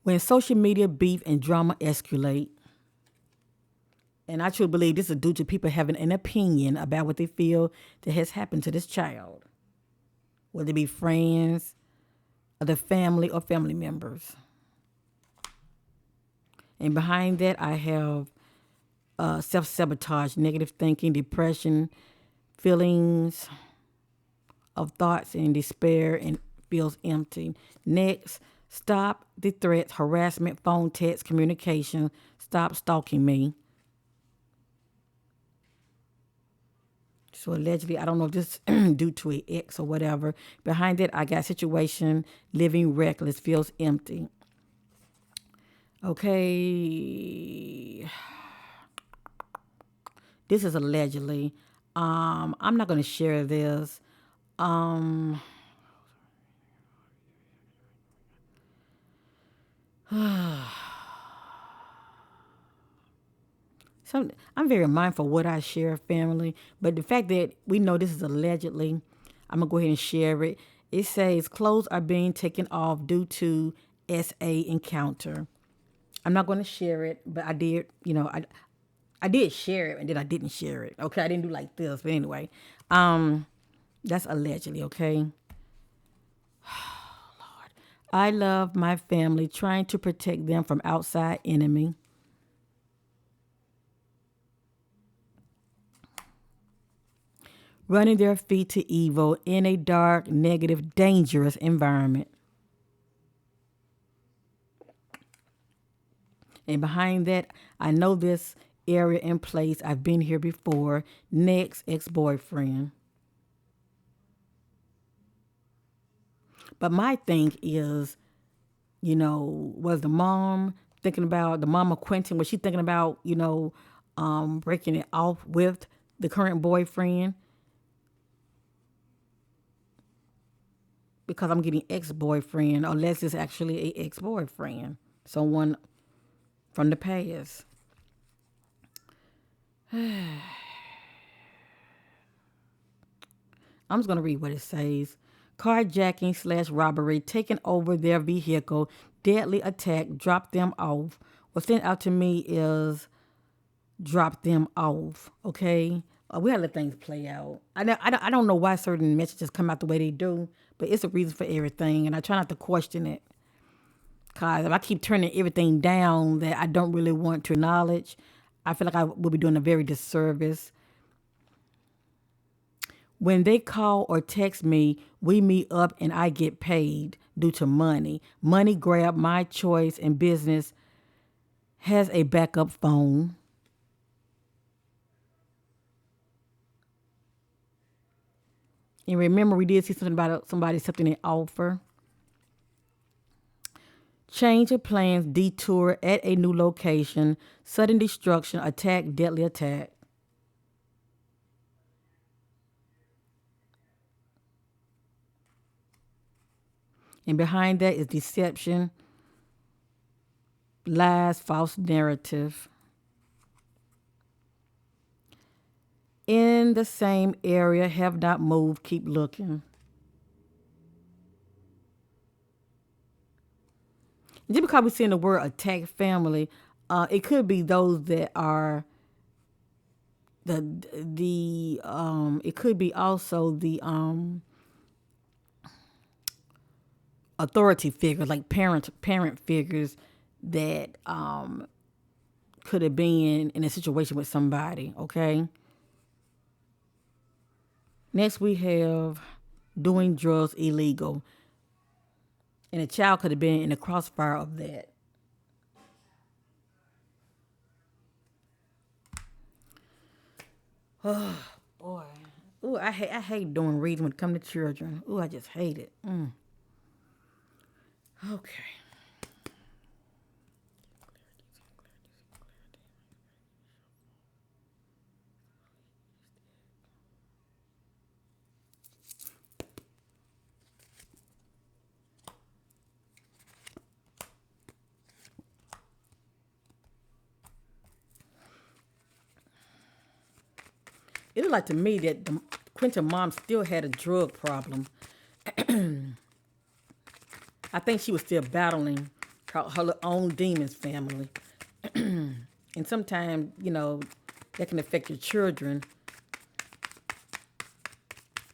When social media beef and drama escalate, and I truly believe this is due to people having an opinion about what they feel that has happened to this child, whether it be friends, or the family, or family members. And behind that, I have self-sabotage, negative thinking, depression, feelings of thoughts and despair, and feels empty. Next, stop the threats, harassment, phone, text, communication. Stop stalking me. So allegedly, I don't know if this due to an ex or whatever. Behind it, I got situation, living reckless, feels empty. Okay. This is allegedly. I'm not going to share this. Um, so I'm very mindful of what I share, family. But the fact that we know this is allegedly, I'm going to go ahead and share it. It says clothes are being taken off due to SA encounter. I'm not going to share it, but I did, I did share it and then I didn't share it. Okay, I didn't do like this, but anyway, that's allegedly, okay. I love my family, trying to protect them from outside enemy. Running their feet to evil in a dark, negative, dangerous environment. And behind that, I know this area and place. I've been here before. Next, ex-boyfriend. But my thing is, was the mom thinking about the mom of Quentin? Was she thinking about, breaking it off with the current boyfriend? Because I'm getting ex-boyfriend, unless it's actually a ex-boyfriend, someone from the past. I'm just going to read what it says. Carjacking / robbery, taking over their vehicle, deadly attack, drop them off. What's sent out to me is drop them off, okay? We gotta let things play out. I don't know why certain messages come out the way they do, but it's a reason for everything, and I try not to question it. Because if I keep turning everything down that I don't really want to acknowledge, I feel like I will be doing a very disservice. When they call or text me, we meet up and I get paid due to money. Money grab, my choice, and business has a backup phone. And remember, we did see something about somebody accepting an offer. Change of plans, detour at a new location, sudden destruction, attack, deadly attack. And behind that is deception, lies, false narrative. In the same area, have not moved, keep looking. Just because we're seeing the word attack family, it could be those that are it could be also the authority figures, like parent figures that could have been in a situation with somebody. Okay. Next we have doing drugs illegal, and a child could have been in the crossfire of that. Oh boy. Ooh, I hate doing reading when it comes to children. Ooh, I just hate it. Okay. It looked like to me that Quinton mom still had a drug problem. I think she was still battling her own demons family. And sometimes, that can affect your children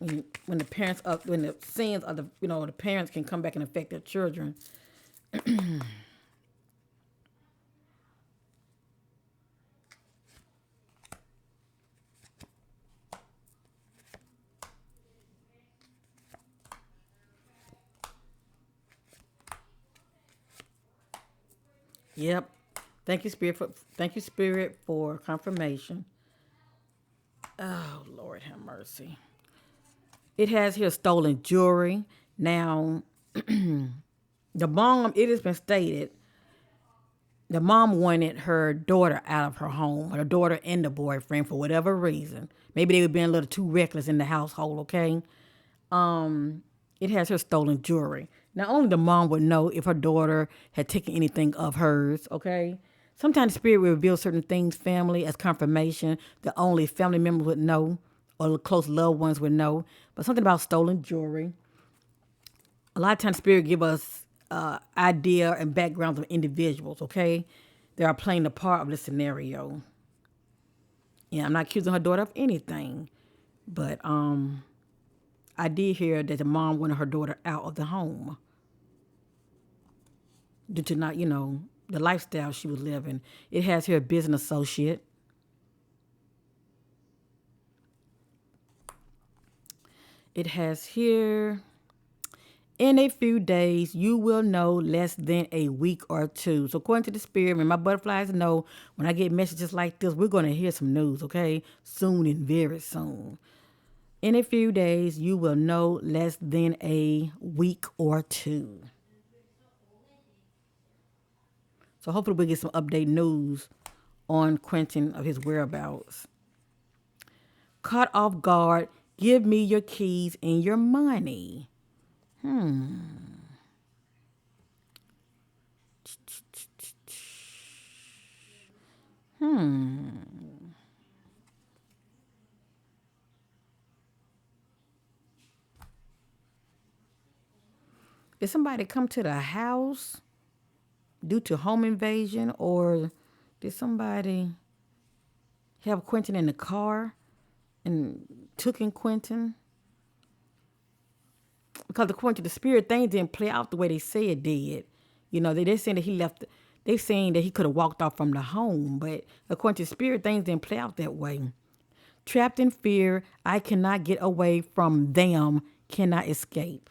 when the parents up when the sins of the parents can come back and affect their children. Yep. Thank you, Spirit, for confirmation. Oh, Lord have mercy. It has here stolen jewelry. Now, the mom, it has been stated, the mom wanted her daughter out of her home, her daughter and the boyfriend for whatever reason. Maybe they were being a little too reckless in the household, okay? It has her stolen jewelry. Now, only the mom would know if her daughter had taken anything of hers, okay? Sometimes the spirit will reveal certain things, family, as confirmation that only family members would know or close loved ones would know. But something about stolen jewelry. A lot of times spirit give us idea and backgrounds of individuals, okay? They are playing the part of the scenario. Yeah, I'm not accusing her daughter of anything. But I did hear that the mom wanted her daughter out of the home due to not, the lifestyle she was living. It has here a business associate. It has here, in a few days, you will know less than a week or two. So according to the spirit, when my butterflies know, when I get messages like this, we're going to hear some news, okay? Soon and very soon. In a few days, you will know less than a week or two. So hopefully we'll get some update news on Quentin of his whereabouts. Caught off guard, give me your keys and your money. Did somebody come to the house due to home invasion, or did somebody have Quentin in the car and took in Quentin? Because according to the spirit, things didn't play out the way they say it did. They're saying that he left. They're saying that he could have walked off from the home, but according to the spirit, things didn't play out that way. Trapped in fear, I cannot get away from them, cannot escape.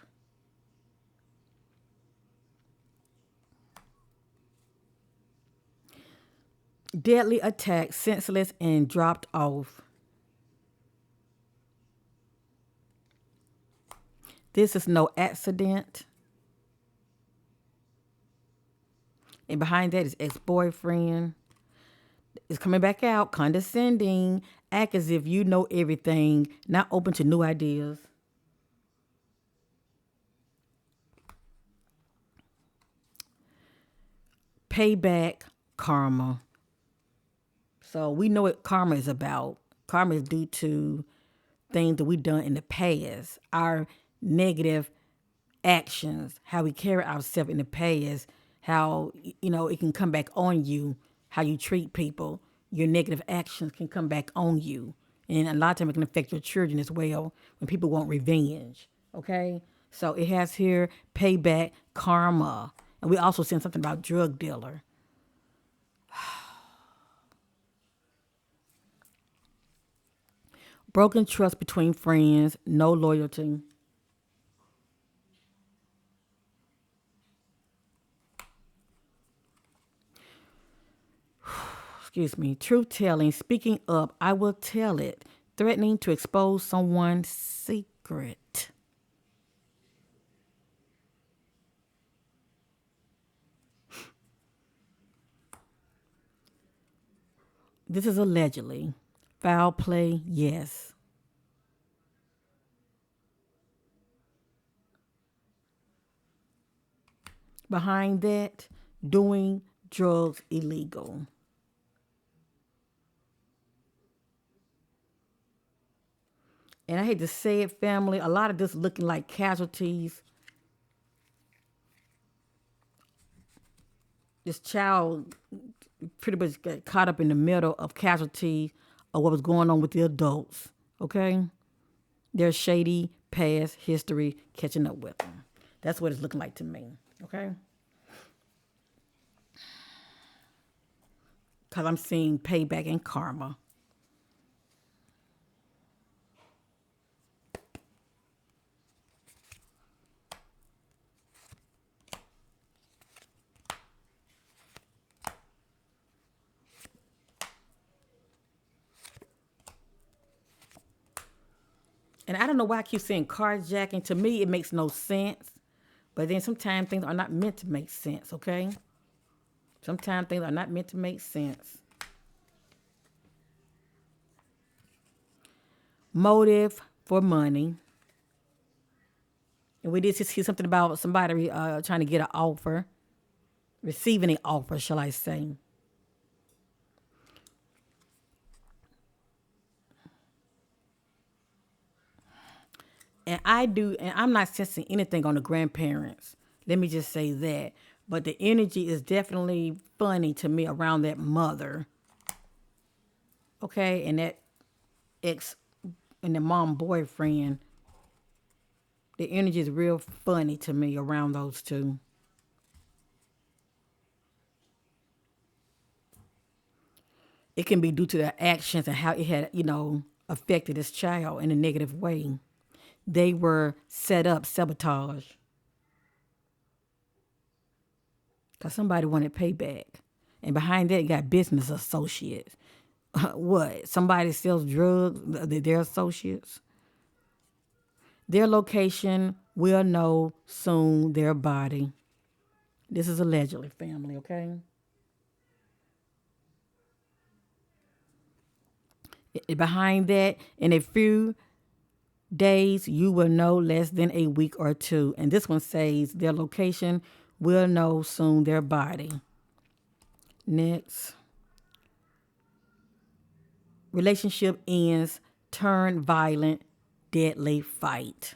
Deadly attack, senseless and dropped off. This is no accident. And behind that is ex-boyfriend. It's coming back out, condescending, act as if you know everything, not open to new ideas. Payback, karma. So we know what karma is about. Karma is due to things that we've done in the past, our negative actions, how we carry ourselves in the past, how, it can come back on you, how you treat people. Your negative actions can come back on you. And a lot of times it can affect your children as well when people want revenge. Okay? So it has here payback, karma. And we also seen something about drug dealer. Broken trust between friends, no loyalty. Excuse me. Truth telling, speaking up, I will tell it. Threatening to expose someone's secret. This is allegedly. Foul play, yes. Behind that, doing drugs illegal. And I hate to say it, family, a lot of this looking like casualties. This child pretty much got caught up in the middle of casualty of what was going on with the adults. Okay? Their shady past history catching up with them. That's what it's looking like to me. Okay? Because I'm seeing payback and karma. And I don't know why I keep saying carjacking. To me, it makes no sense. But then sometimes things are not meant to make sense, okay? Sometimes things are not meant to make sense. Motive for money. And we did see something about somebody trying to get an offer, receiving an offer, shall I say. And I'm not sensing anything on the grandparents. Let me just say that. But the energy is definitely funny to me around that mother. Okay, and that ex and the mom boyfriend. The energy is real funny to me around those two. It can be due to their actions and how it had, affected this child in a negative way. They were set up, sabotage. Because somebody wanted payback. And behind that, you got business associates. What? Somebody sells drugs, their associates? Their location will know soon, their body. This is allegedly, family, okay? Behind that, in a few days, you will know less than a week or two. And this one says their location will know soon, their body. Next. Relationship ends, turn violent, deadly fight.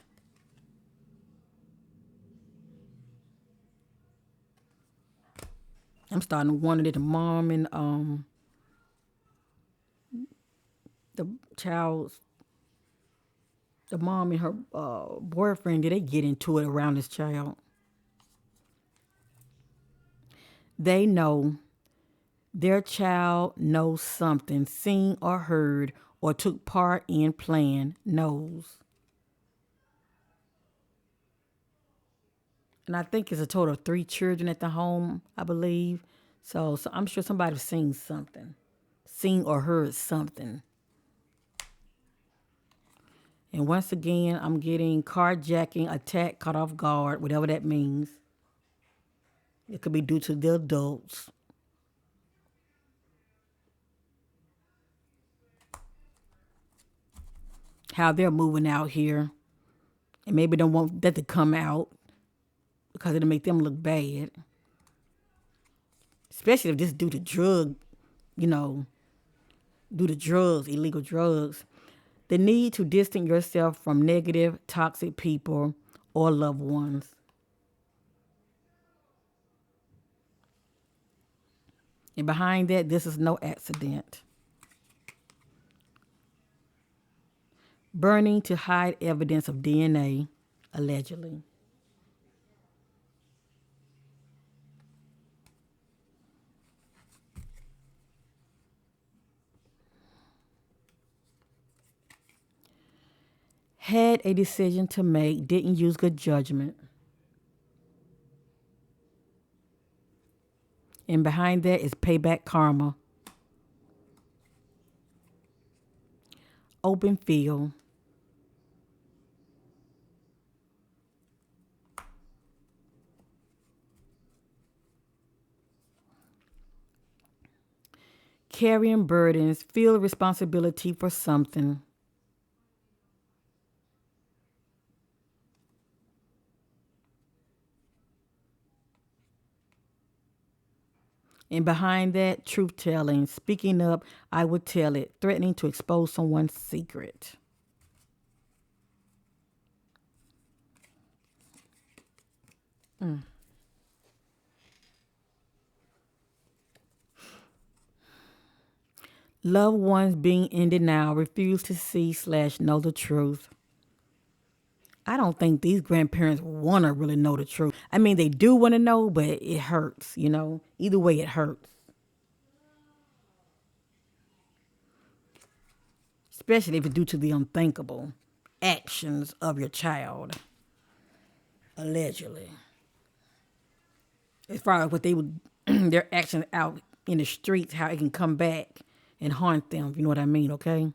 I'm starting to wonder that the mom and the child's the mom and her boyfriend, did they get into it around this child? They know their child knows something, seen or heard, or took part in plan, knows. And I think it's a total of 3 children at the home, I believe. So I'm sure somebody's seen something, seen or heard something. And once again, I'm getting carjacking, attack, caught off guard, whatever that means. It could be due to the adults. How they're moving out here. And maybe don't want that to come out because it'll make them look bad. especially if this due to drug, you know, due to drugs, illegal drugs. The need to distance yourself from negative, toxic people or loved ones. And behind that, this is no accident. Burning to hide evidence of DNA, allegedly. Had a decision to make, didn't use good judgment. And behind that is payback karma. Open field. Carrying burdens, feel responsibility for something. And behind that, truth telling, speaking up, I would tell it, threatening to expose someone's secret. Loved ones being in denial, refuse to see slash know the truth. I don't think these grandparents want to really know the truth. I mean, they do want to know, but it hurts, you know? Either way, it hurts. Especially if it's due to the unthinkable actions of your child, allegedly. As far as what they would, their actions out in the streets, how it can come back and haunt them, you know what I mean, okay?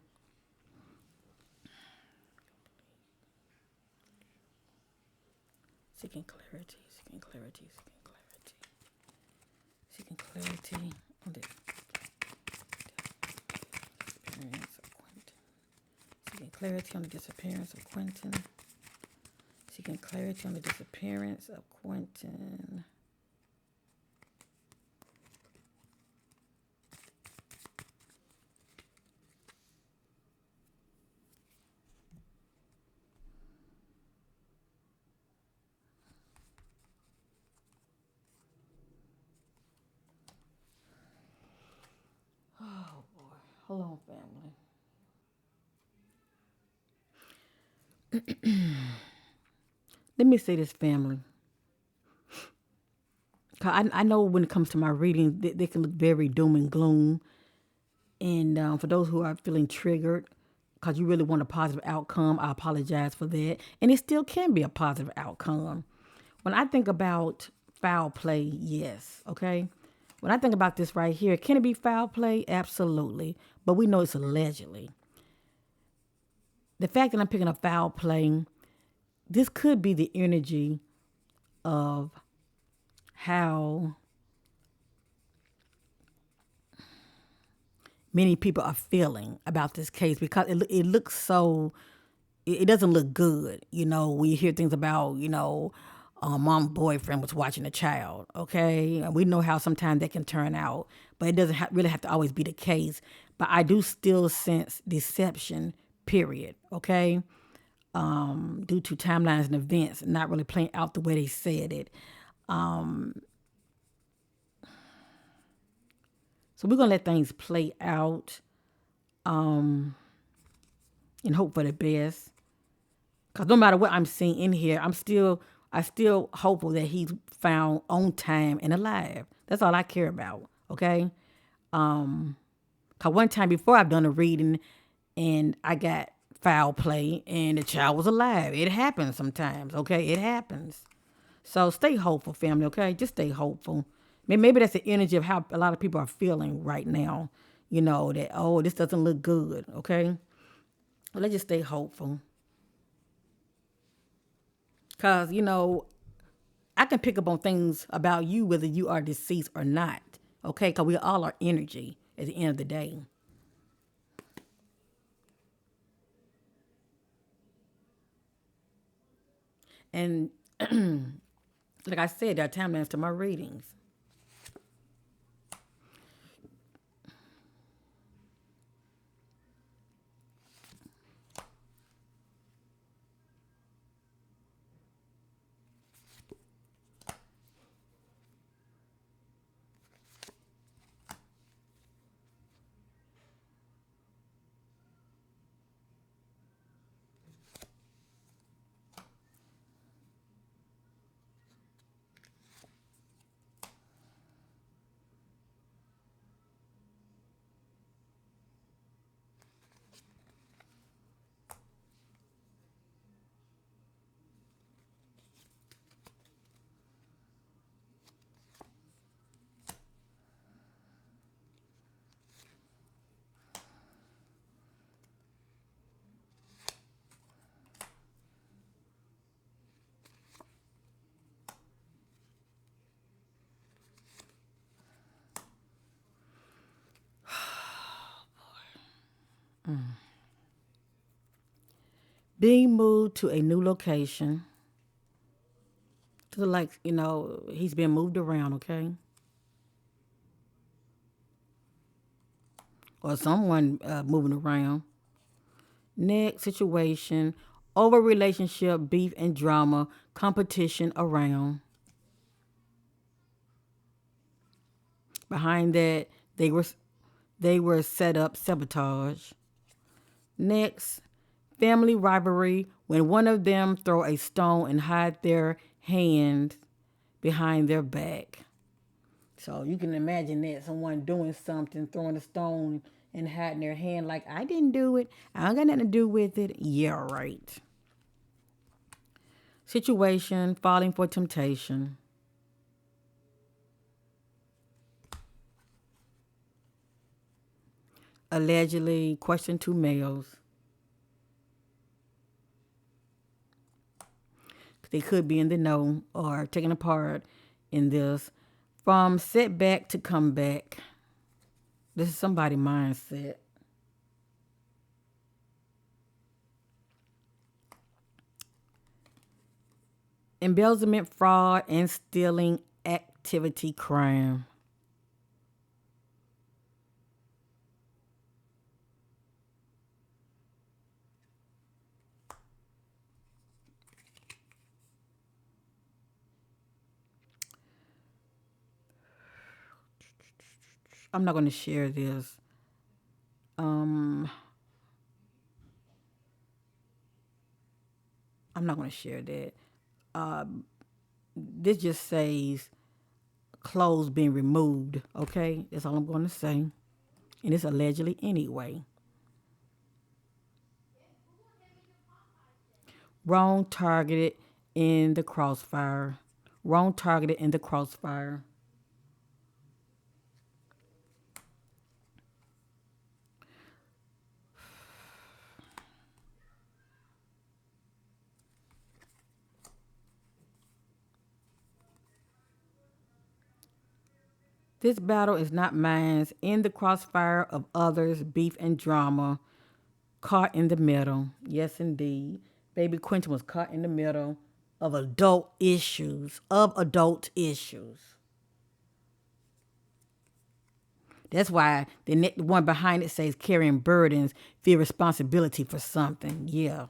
Seeking clarity, seeking clarity, seeking clarity. Seeking clarity on the disappearance of Quinton. Seeking clarity on the disappearance of Quinton. Seeking clarity on the disappearance of Quinton. Oh boy. Hold on, family. Let me say this, family. 'Cause I know when it comes to my reading, they can look very doom and gloom. And for those who are feeling triggered, because you really want a positive outcome, I apologize for that. And it still can be a positive outcome. When I think about foul play, yes, okay? When I think about this right here, can it be foul play? Absolutely. But we know it's allegedly. The fact that I'm picking up foul play, this could be the energy of how many people are feeling about this case because it looks so, it doesn't look good. You know, when you hear things about, mom's boyfriend was watching a child, okay? And we know how sometimes that can turn out, but it doesn't really have to always be the case. But I do still sense deception, period, okay? Due to timelines and events not really playing out the way they said it. So we're gonna let things play out and hope for the best. Cause no matter what I'm seeing in here, I still hopeful that he's found on time and alive. That's all I care about. Okay. Cause one time before I've done a reading and I got foul play and the child was alive. It happens sometimes. Okay. It happens. So stay hopeful, family. Okay. Just stay hopeful. Maybe that's the energy of how a lot of people are feeling right now. You know, that, oh, this doesn't look good. Okay. Well, let's just stay hopeful. Because, I can pick up on things about you, whether you are deceased or not. Okay? Because we all are energy at the end of the day. And like I said, there are timelines to my readings. Being moved to a new location. To like, he's been moved around, okay? Or someone moving around. Next situation, over relationship, beef and drama, competition around. Behind that, they were set up sabotage. Next, family rivalry when one of them throw a stone and hide their hand behind their back. So you can imagine that someone doing something, throwing a stone and hiding their hand like I didn't do it. I don't got nothing to do with it. Yeah, right. Situation, falling for temptation. Allegedly, question two males. They could be in the know or taking a part in this. From setback to comeback. This is somebody's mindset. Embezzlement, fraud, and stealing activity crime. I'm not going to share this. Um, I'm not going to share that. This just says clothes being removed. Okay, that's all I'm going to say, and it's allegedly anyway. Wrong targeted in the crossfire. Wrong targeted in the crossfire. This battle is not mine. In the crossfire of others, beef and drama. Caught in the middle. Yes, indeed. Baby Quinton was caught in the middle of adult issues. Of adult issues. That's why the one behind it says carrying burdens, feel responsibility for something. Yeah.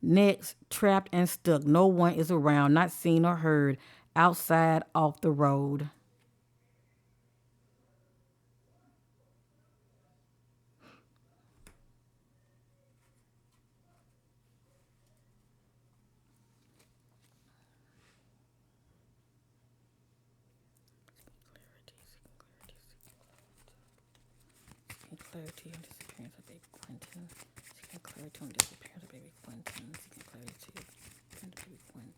Next, trapped and stuck. No one is around, not seen or heard. Outside, off the road. Seeking clarity on disappearance of baby Quinton. Seeking clarity on disappearance of baby Quinton. Seeking clarity on baby Quinton.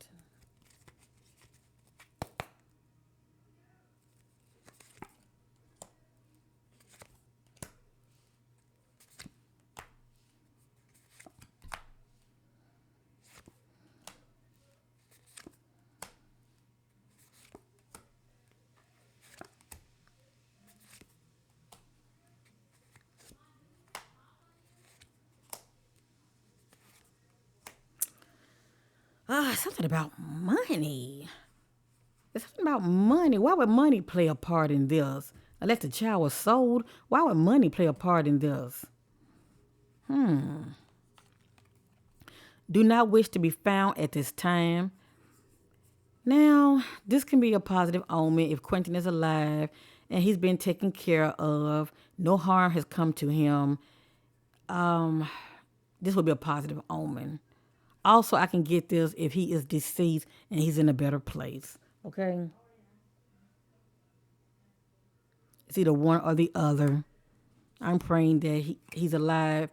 Something about money. It's something about money. Why would money play a part in this? Unless the child was sold, why would money play a part in this? Do not wish to be found at this time. Now, this can be a positive omen if Quentin is alive and he's been taken care of. No harm has come to him. This would be a positive omen. Also, I can get this if he is deceased and he's in a better place. Okay? It's either one or the other. I'm praying that he's alive.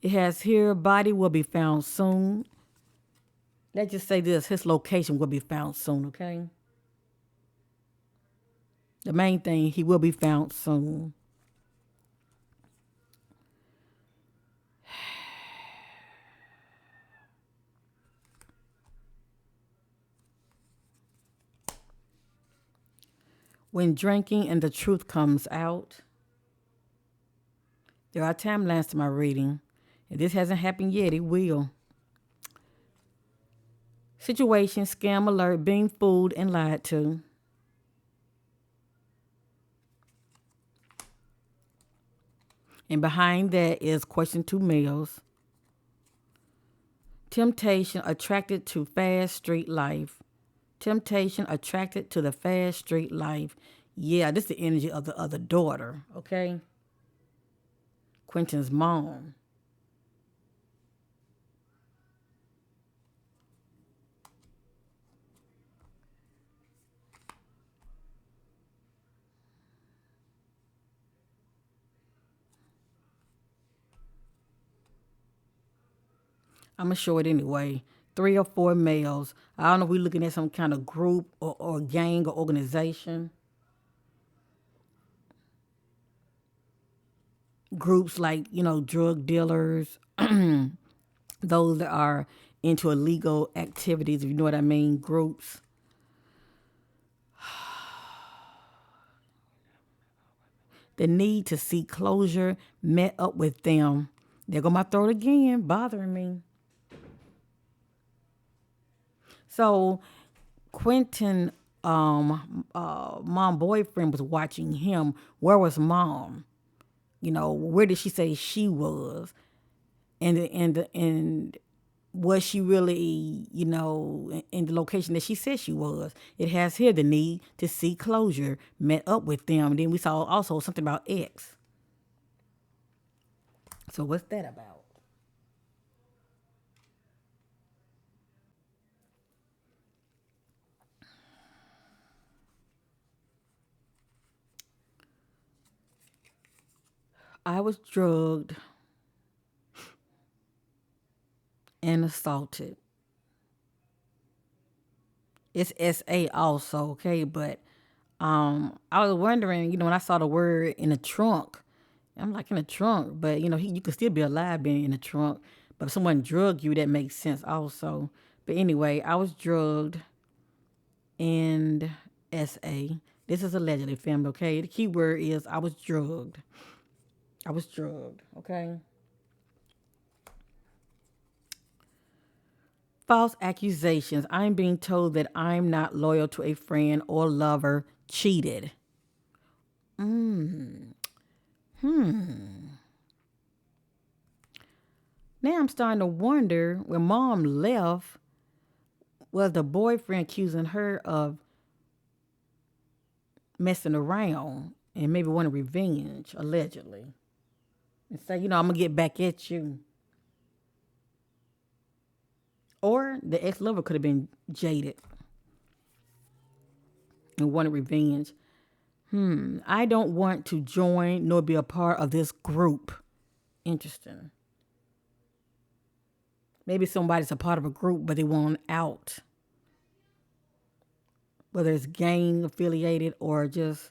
It has here, body will be found soon. Let's just say this, his location will be found soon, okay? The main thing, he will be found soon. When drinking and the truth comes out, there are timelines to my reading. If this hasn't happened yet, it will. Situation, scam alert, being fooled and lied to. And behind that is question 2 males. Temptation attracted to fast street life. Temptation attracted to the fast street life. Yeah, this is the energy of the other daughter, okay? Quinton's mom. I'm going to show it anyway. 3 or 4 males. I don't know if we're looking at some kind of group or gang or organization. Groups like, drug dealers, those that are into illegal activities, if you know what I mean, groups. The need to seek closure met up with them. There go my throat again, bothering me. So Quinton, mom boyfriend was watching him. Where was mom? Where did she say she was? And was she really, in the location that she said she was? It has here the need to seek closure, met up with them. Then we saw also something about X. So what's that about? I was drugged and assaulted. It's SA also, okay? But I was wondering, when I saw the word in the trunk, I'm like, in the trunk, but you could still be alive being in the trunk. But if someone drugged you, that makes sense also. But anyway, I was drugged and SA. This is allegedly, family, okay? The key word is I was drugged. I was drugged, okay? False accusations. I'm being told that I'm not loyal to a friend or lover. Cheated. Now I'm starting to wonder, when mom left, was the boyfriend accusing her of messing around and maybe wanting revenge, allegedly. And say, I'm going to get back at you. Or the ex-lover could have been jaded and wanted revenge. I don't want to join nor be a part of this group. Interesting. Maybe somebody's a part of a group, but they want out. Whether it's gang affiliated or just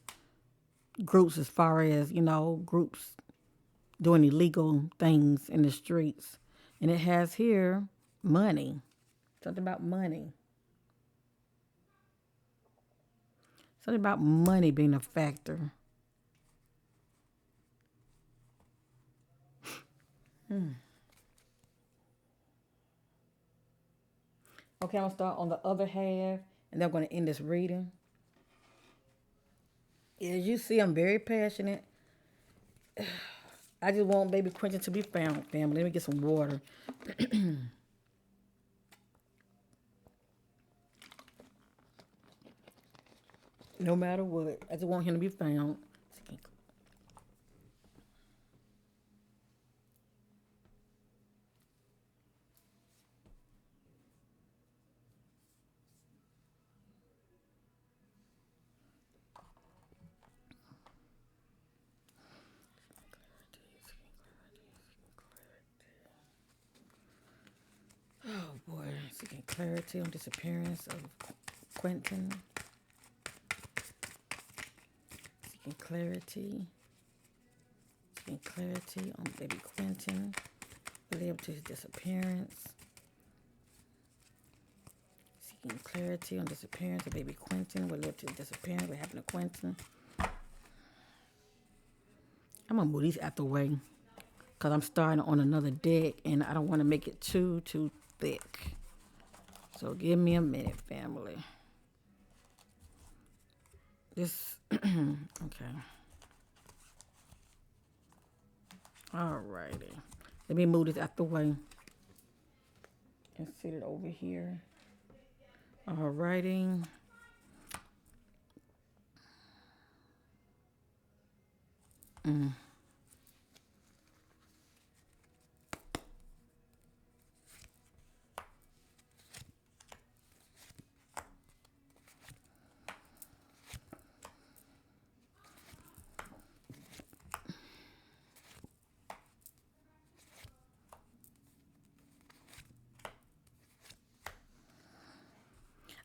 groups as far as, groups doing illegal things in the streets. And it has here money. Something about money. Something about money being a factor. Okay, I'm going to start on the other half, and then I'm going to end this reading. As you see, I'm very passionate. I just want baby Quinton to be found, family. Let me get some water. No matter what, I just want him to be found. Oh boy, seeking clarity on disappearance of Quinton. Seeking clarity. Seeking clarity on baby Quinton related to his disappearance. Seeking clarity on disappearance of baby Quinton related to his disappearance. What happened to Quinton? I'm gonna move these out the way. because I'm starting on another deck and I don't want to make it too thick. So give me a minute, family. This, okay. All righty. Let me move this out the way and sit it over here. All righty.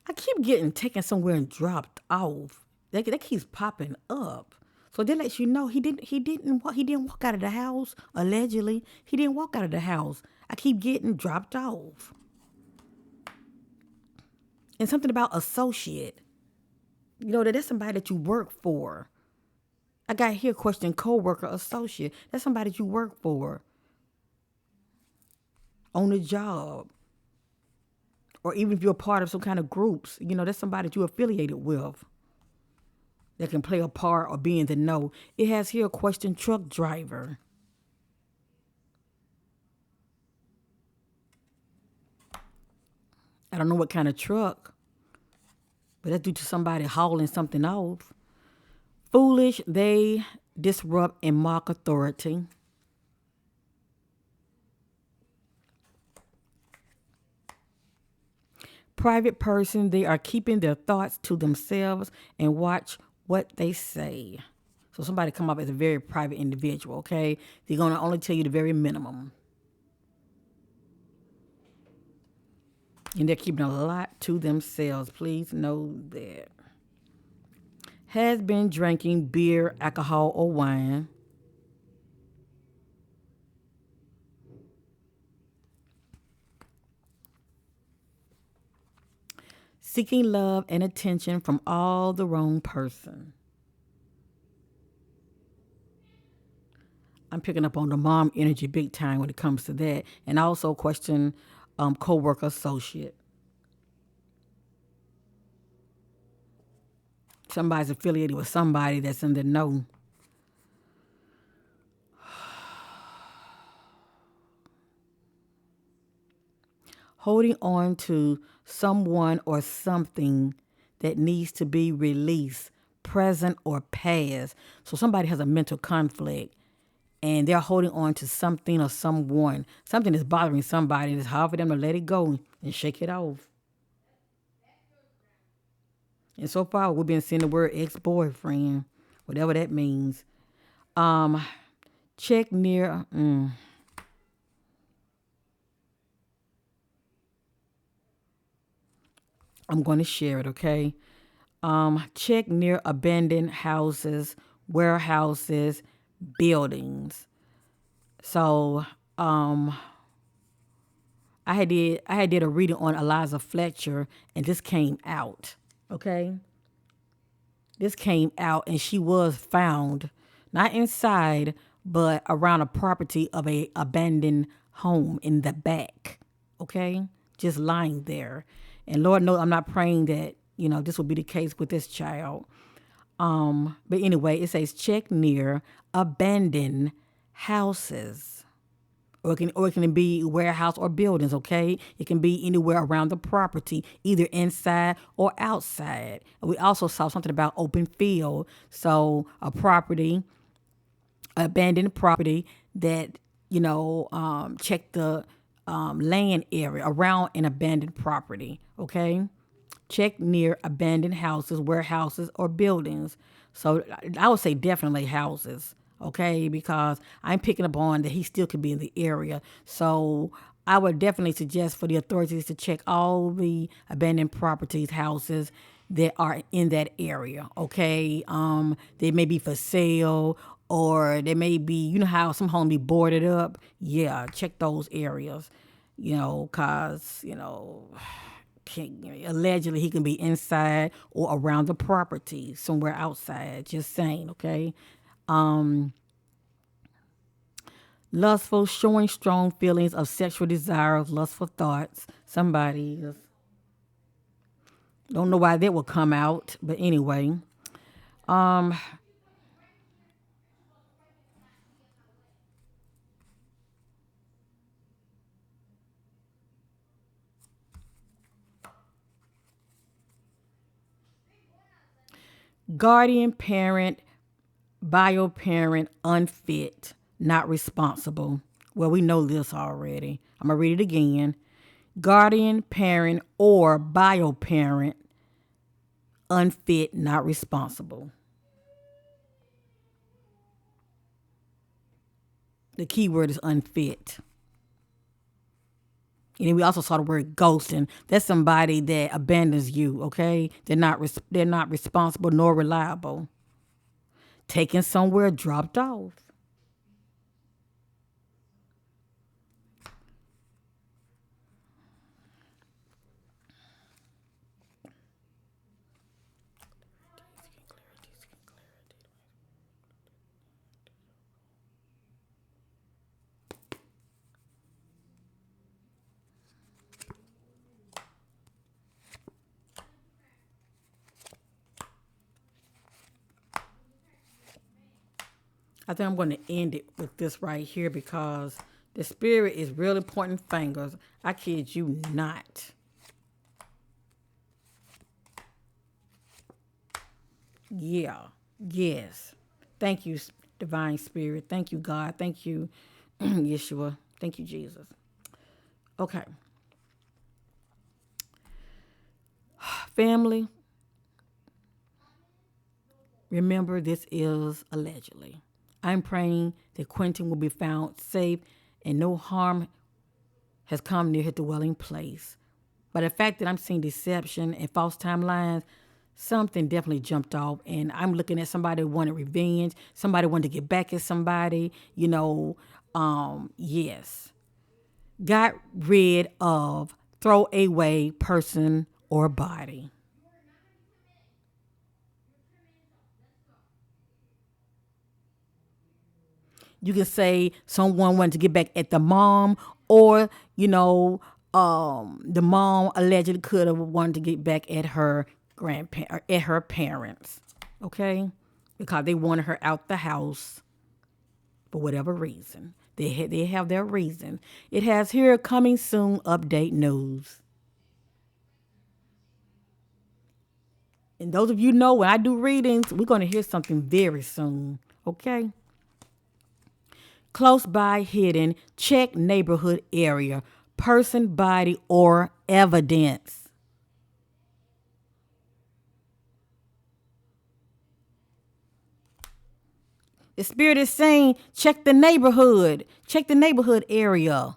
I keep getting taken somewhere and dropped off. That keeps popping up. So that lets you know he didn't walk out of the house. Allegedly, he didn't walk out of the house. I keep getting dropped off. And something about associate. You know that's somebody that you work for. I got here question coworker, associate. That's somebody that you work for on the job. Or even if you're a part of some kind of groups, that's somebody that you're affiliated with that can play a part or be in the know. It has here a question truck driver. I don't know what kind of truck, but that's due to somebody hauling something off. Foolish, they disrupt and mock authority. Private person, they are keeping their thoughts to themselves and watch what they say. So somebody come up as a very private individual, okay? They're going to only tell you the very minimum. And they're keeping a lot to themselves. Please know that. Has been drinking beer, alcohol, or wine. Seeking love and attention from all the wrong person. I'm picking up on the mom energy big time when it comes to that. And also question co-worker associate. Somebody's affiliated with somebody that's in the know. Holding on to someone or something that needs to be released, present or past. So somebody has a mental conflict and they're holding on to something or someone. Something is bothering somebody and it's hard for them to let it go and shake it off. And so far, we've been seeing the word ex-boyfriend, whatever that means. Check near. I'm going to share it, okay? Check near abandoned houses, warehouses, buildings. So I had did a reading on Eliza Fletcher, and this came out. Okay, this came out, and she was found not inside, but around a property of a abandoned home in the back. Okay, just lying there, and Lord knows I'm not praying that this will be the case with this child. But anyway, it says check near abandoned houses. Or it can be warehouse or buildings, okay? It can be anywhere around the property, either inside or outside. We also saw something about open field. So a property, abandoned property that, check the land area around an abandoned property, okay? Check near abandoned houses, warehouses, or buildings. So I would say definitely houses, okay? Because I'm picking up on that he still could be in the area. So I would definitely suggest for the authorities to check all the abandoned properties, houses that are in that area, okay? They may be for sale or they may be, how some homes be boarded up. Yeah, check those areas, because, allegedly he can be inside or around the property somewhere outside, just saying, okay? Lustful, showing strong feelings of sexual desires, lustful thoughts. Somebody is, don't know why that will come out, but anyway. Um, Guardian parent, bio parent, unfit, not responsible. Well, we know this already. I'm gonna read it again. Guardian parent or bio parent, unfit, not responsible. The key word is unfit. And then we also saw the word ghosting. That's somebody that abandons you. Okay, they're not responsible nor reliable. Taken somewhere, dropped off. I think I'm going to end it with this right here because the spirit is really pointing fingers. I kid you not. Yeah. Yes. Thank you, divine spirit. Thank you, God. Thank you, Yeshua. Thank you, Jesus. Okay. Family, remember this is allegedly. I'm praying that Quinton will be found safe and no harm has come near his dwelling place. But the fact that I'm seeing deception and false timelines, something definitely jumped off. And I'm looking at somebody who wanted revenge, somebody wanted to get back at somebody, yes. Got rid of throwaway person or body. You can say someone wanted to get back at the mom, or the mom allegedly could have wanted to get back at her grandparent, at her parents, okay, because they wanted her out the house for whatever reason. They have their reason. It has here coming soon update news. And those of you know when I do readings, we're going to hear something very soon, okay? Close by hidden, check neighborhood area, person, body, or evidence. The spirit is saying, check the neighborhood area,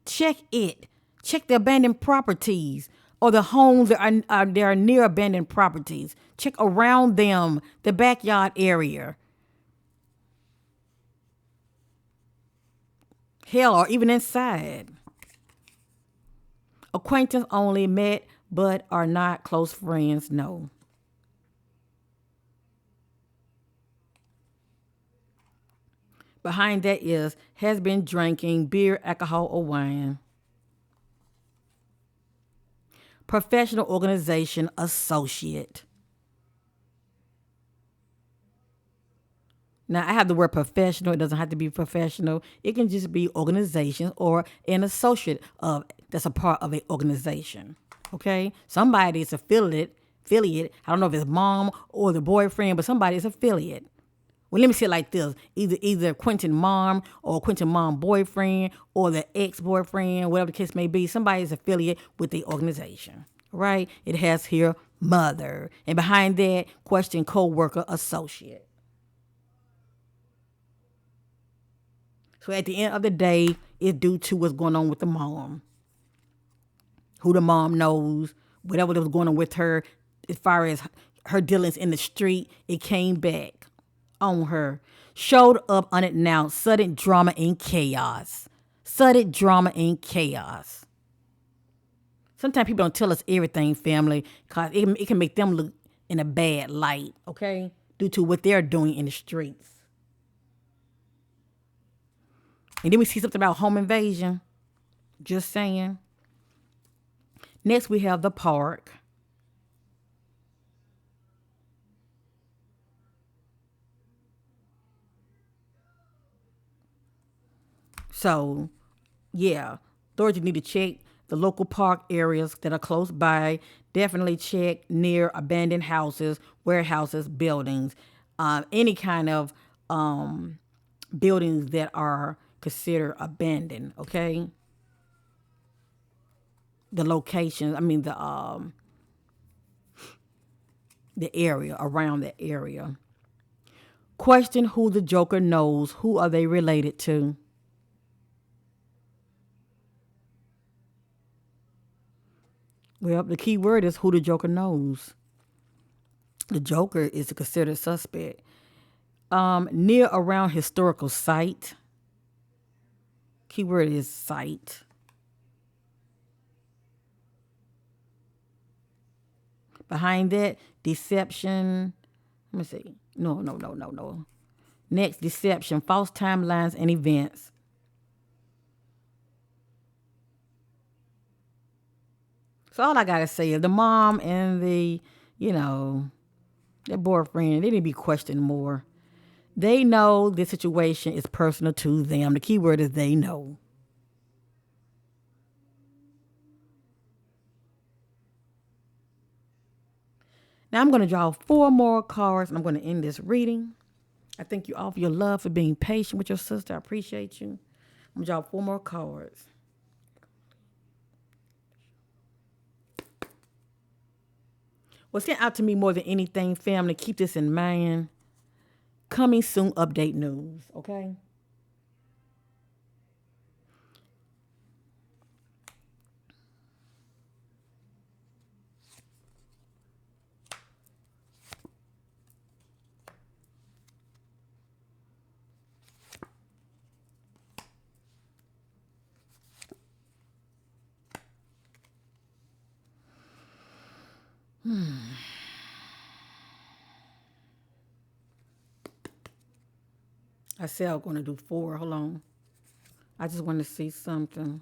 check it, check the abandoned properties or the homes that are near abandoned properties. Check around them, the backyard area. Hell, or even inside. Acquaintance only, met but are not close friends, no. Behind that is has been drinking beer, alcohol, or wine. Professional organization associate. Now I have the word professional. It doesn't have to be professional. It can just be organization or an associate of that's a part of an organization. Okay, somebody is affiliate. Affiliate. I don't know if it's mom or the boyfriend, but somebody is affiliate. Well, let me say it like this: either Quinton mom or Quinton mom boyfriend or the ex boyfriend, whatever the case may be. Somebody is affiliate with the organization, right? It has here mother, and behind that question co-worker associate. So at the end of the day, it's due to what's going on with the mom, who the mom knows, whatever was going on with her, as far as her dealings in the street, it came back on her. Showed up unannounced, sudden drama and chaos. Sudden drama and chaos. Sometimes people don't tell us everything, family, because it can make them look in a bad light, okay? Due to what they're doing in the streets. And then we see something about home invasion. Just saying. Next, we have the park. So, yeah, authorities need to check the local park areas that are close by. Definitely check near abandoned houses, warehouses, buildings, any kind of buildings that are considered abandoned. Okay, the locations. I mean the area around the area. Question who the Joker knows. Who are they related to? Well, the key word is who the Joker knows. The Joker is a considered suspect. Near around historical site. Keyword is site. Behind that, deception. Let me see. No. Next, deception, false timelines and events. So all I gotta say is the mom and you know, their boyfriend, they need to be questioned more. They know this situation is personal to them. The key word is they know. Now I'm going to draw four more cards and I'm going to end this reading. I thank you all for your love, for being patient with your sister. I appreciate you. I'm going to draw four more cards. What's stand out to me more than anything, family, keep this in mind. Coming soon update news, okay? I said I was going to do four. Hold on. I just want to see something.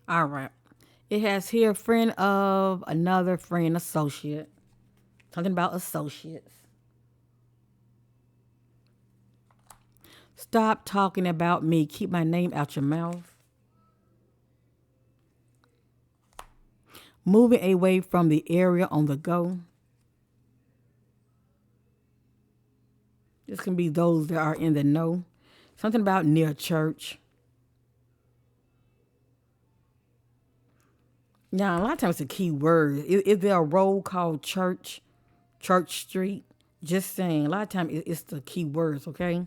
All right. It has here friend of another friend, associate. Talking about associates. Stop talking about me. Keep my name out your mouth. Moving away from the area on the go. This can be those that are in the know. Something about near church. Now, a lot of times it's a key word. Is there a road called church? Church Street? Just saying. A lot of times it's the key words, okay?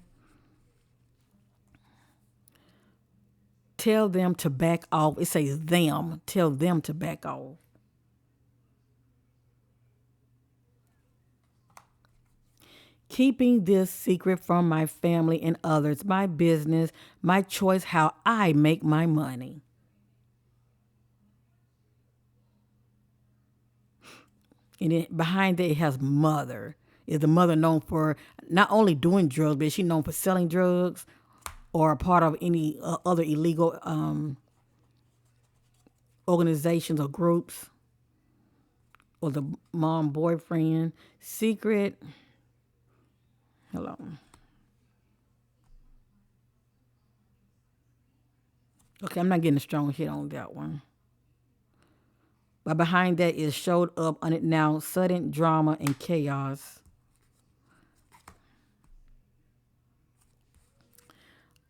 Tell them to back off. It says them. Tell them to back off. Keeping this secret from my family and others, my business, my choice, how I make my money. And then behind that, it has mother. Is the mother known for not only doing drugs, but is she known for selling drugs or a part of any other illegal organizations or groups? Or the mom boyfriend? Secret. Hello. Okay, I'm not getting a strong hit on that one. But behind that is showed up unannounced, sudden drama and chaos.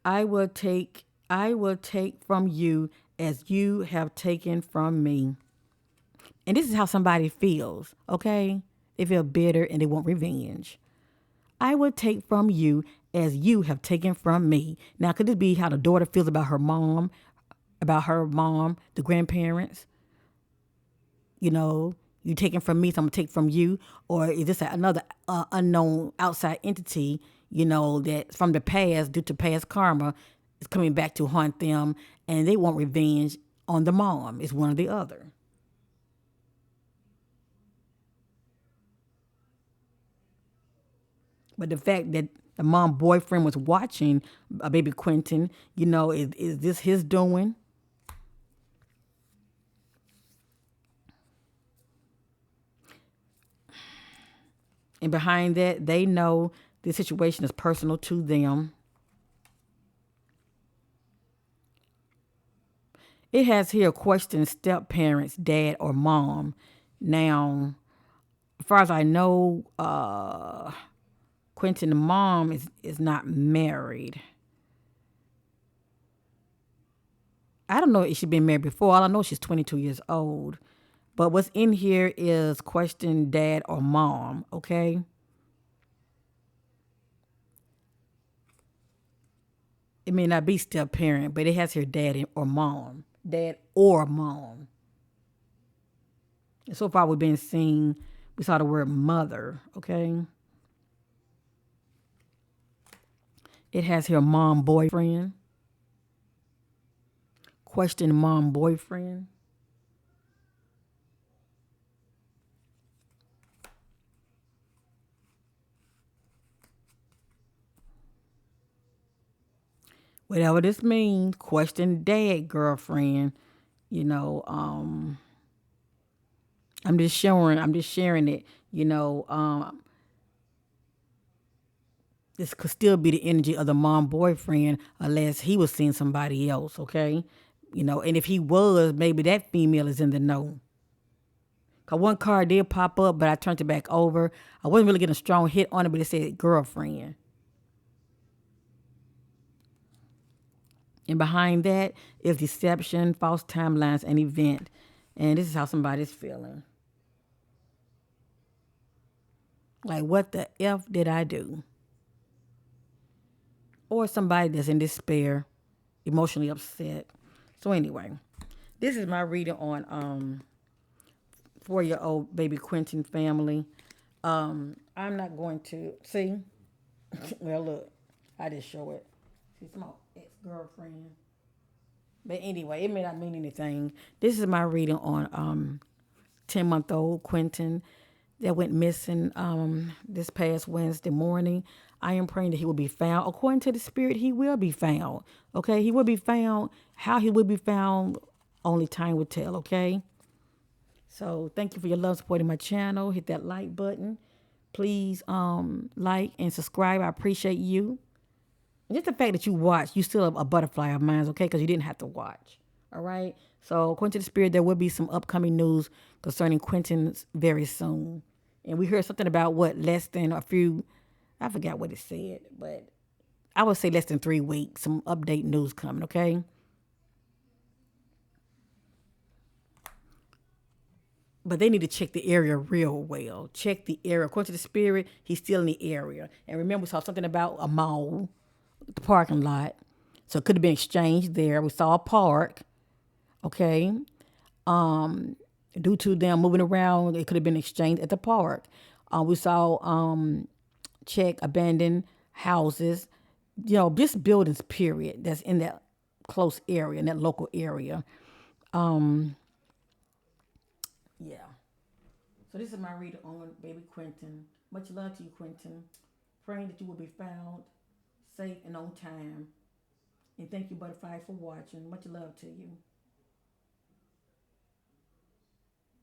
I will take from you as you have taken from me. And this is how somebody feels, okay? They feel bitter and they want revenge. I will take from you as you have taken from me. Now, could this be how the daughter feels about her mom, the grandparents? You know, you taking from me, so I'm gonna take from you. Or is this another unknown outside entity, that from the past, due to past karma, is coming back to haunt them and they want revenge on the mom? It's one or the other. But the fact that the mom boyfriend was watching baby Quentin, is this his doing? And behind that, they know the situation is personal to them. It has here question step parents, dad or mom. Now, as far as I know, Quentin's mom is not married. I don't know if she's been married before. All I know is she's 22 years old. But what's in here is question dad or mom, okay? It may not be step parent, but it has here dad or mom. Dad or mom. And so far we've been seeing, we saw the word mother, okay? It has here mom boyfriend. Question mom boyfriend. Whatever this means, question dad girlfriend. You know, I'm just sharing it. This could still be the energy of the mom boyfriend unless he was seeing somebody else, okay? And if he was, maybe that female is in the know. Cause one card did pop up, but I turned it back over. I wasn't really getting a strong hit on it, but it said girlfriend. And behind that is deception, false timelines, and event. And this is how somebody's feeling. Like, what the F did I do? Or somebody that's in despair, emotionally upset. So anyway, this is my reading on 4-year old baby Quentin family. I'm not going to see. Well, look, I just show it. She's my ex girlfriend. But anyway, it may not mean anything. This is my reading on 10-month-old Quentin that went missing this past Wednesday morning. I am praying that he will be found. According to the Spirit, he will be found. Okay, he will be found. How he will be found, only time will tell. Okay. So thank you for your love supporting my channel. Hit that like button. Please like and subscribe. I appreciate you. Just the fact that you watch, you still a butterfly of mine, okay? Because you didn't have to watch. All right. So according to the Spirit, there will be some upcoming news concerning Quentin very soon. And we heard something about less than a few, I forgot what it said, but I would say less than 3 weeks, some update news coming, okay? But they need to check the area real well. Check the area. According to the Spirit, he's still in the area. And remember, we saw something about a mall, the parking lot. So it could have been exchanged there. We saw a park, okay? Due to them moving around, it could have been exchanged at the park. We saw check abandoned houses, just buildings, period, that's in that close area, in that local area. Yeah. So this is my reading on baby Quentin. Much love to you, Quentin. Praying that you will be found safe and on time. And thank you, Butterfly, for watching. Much love to you.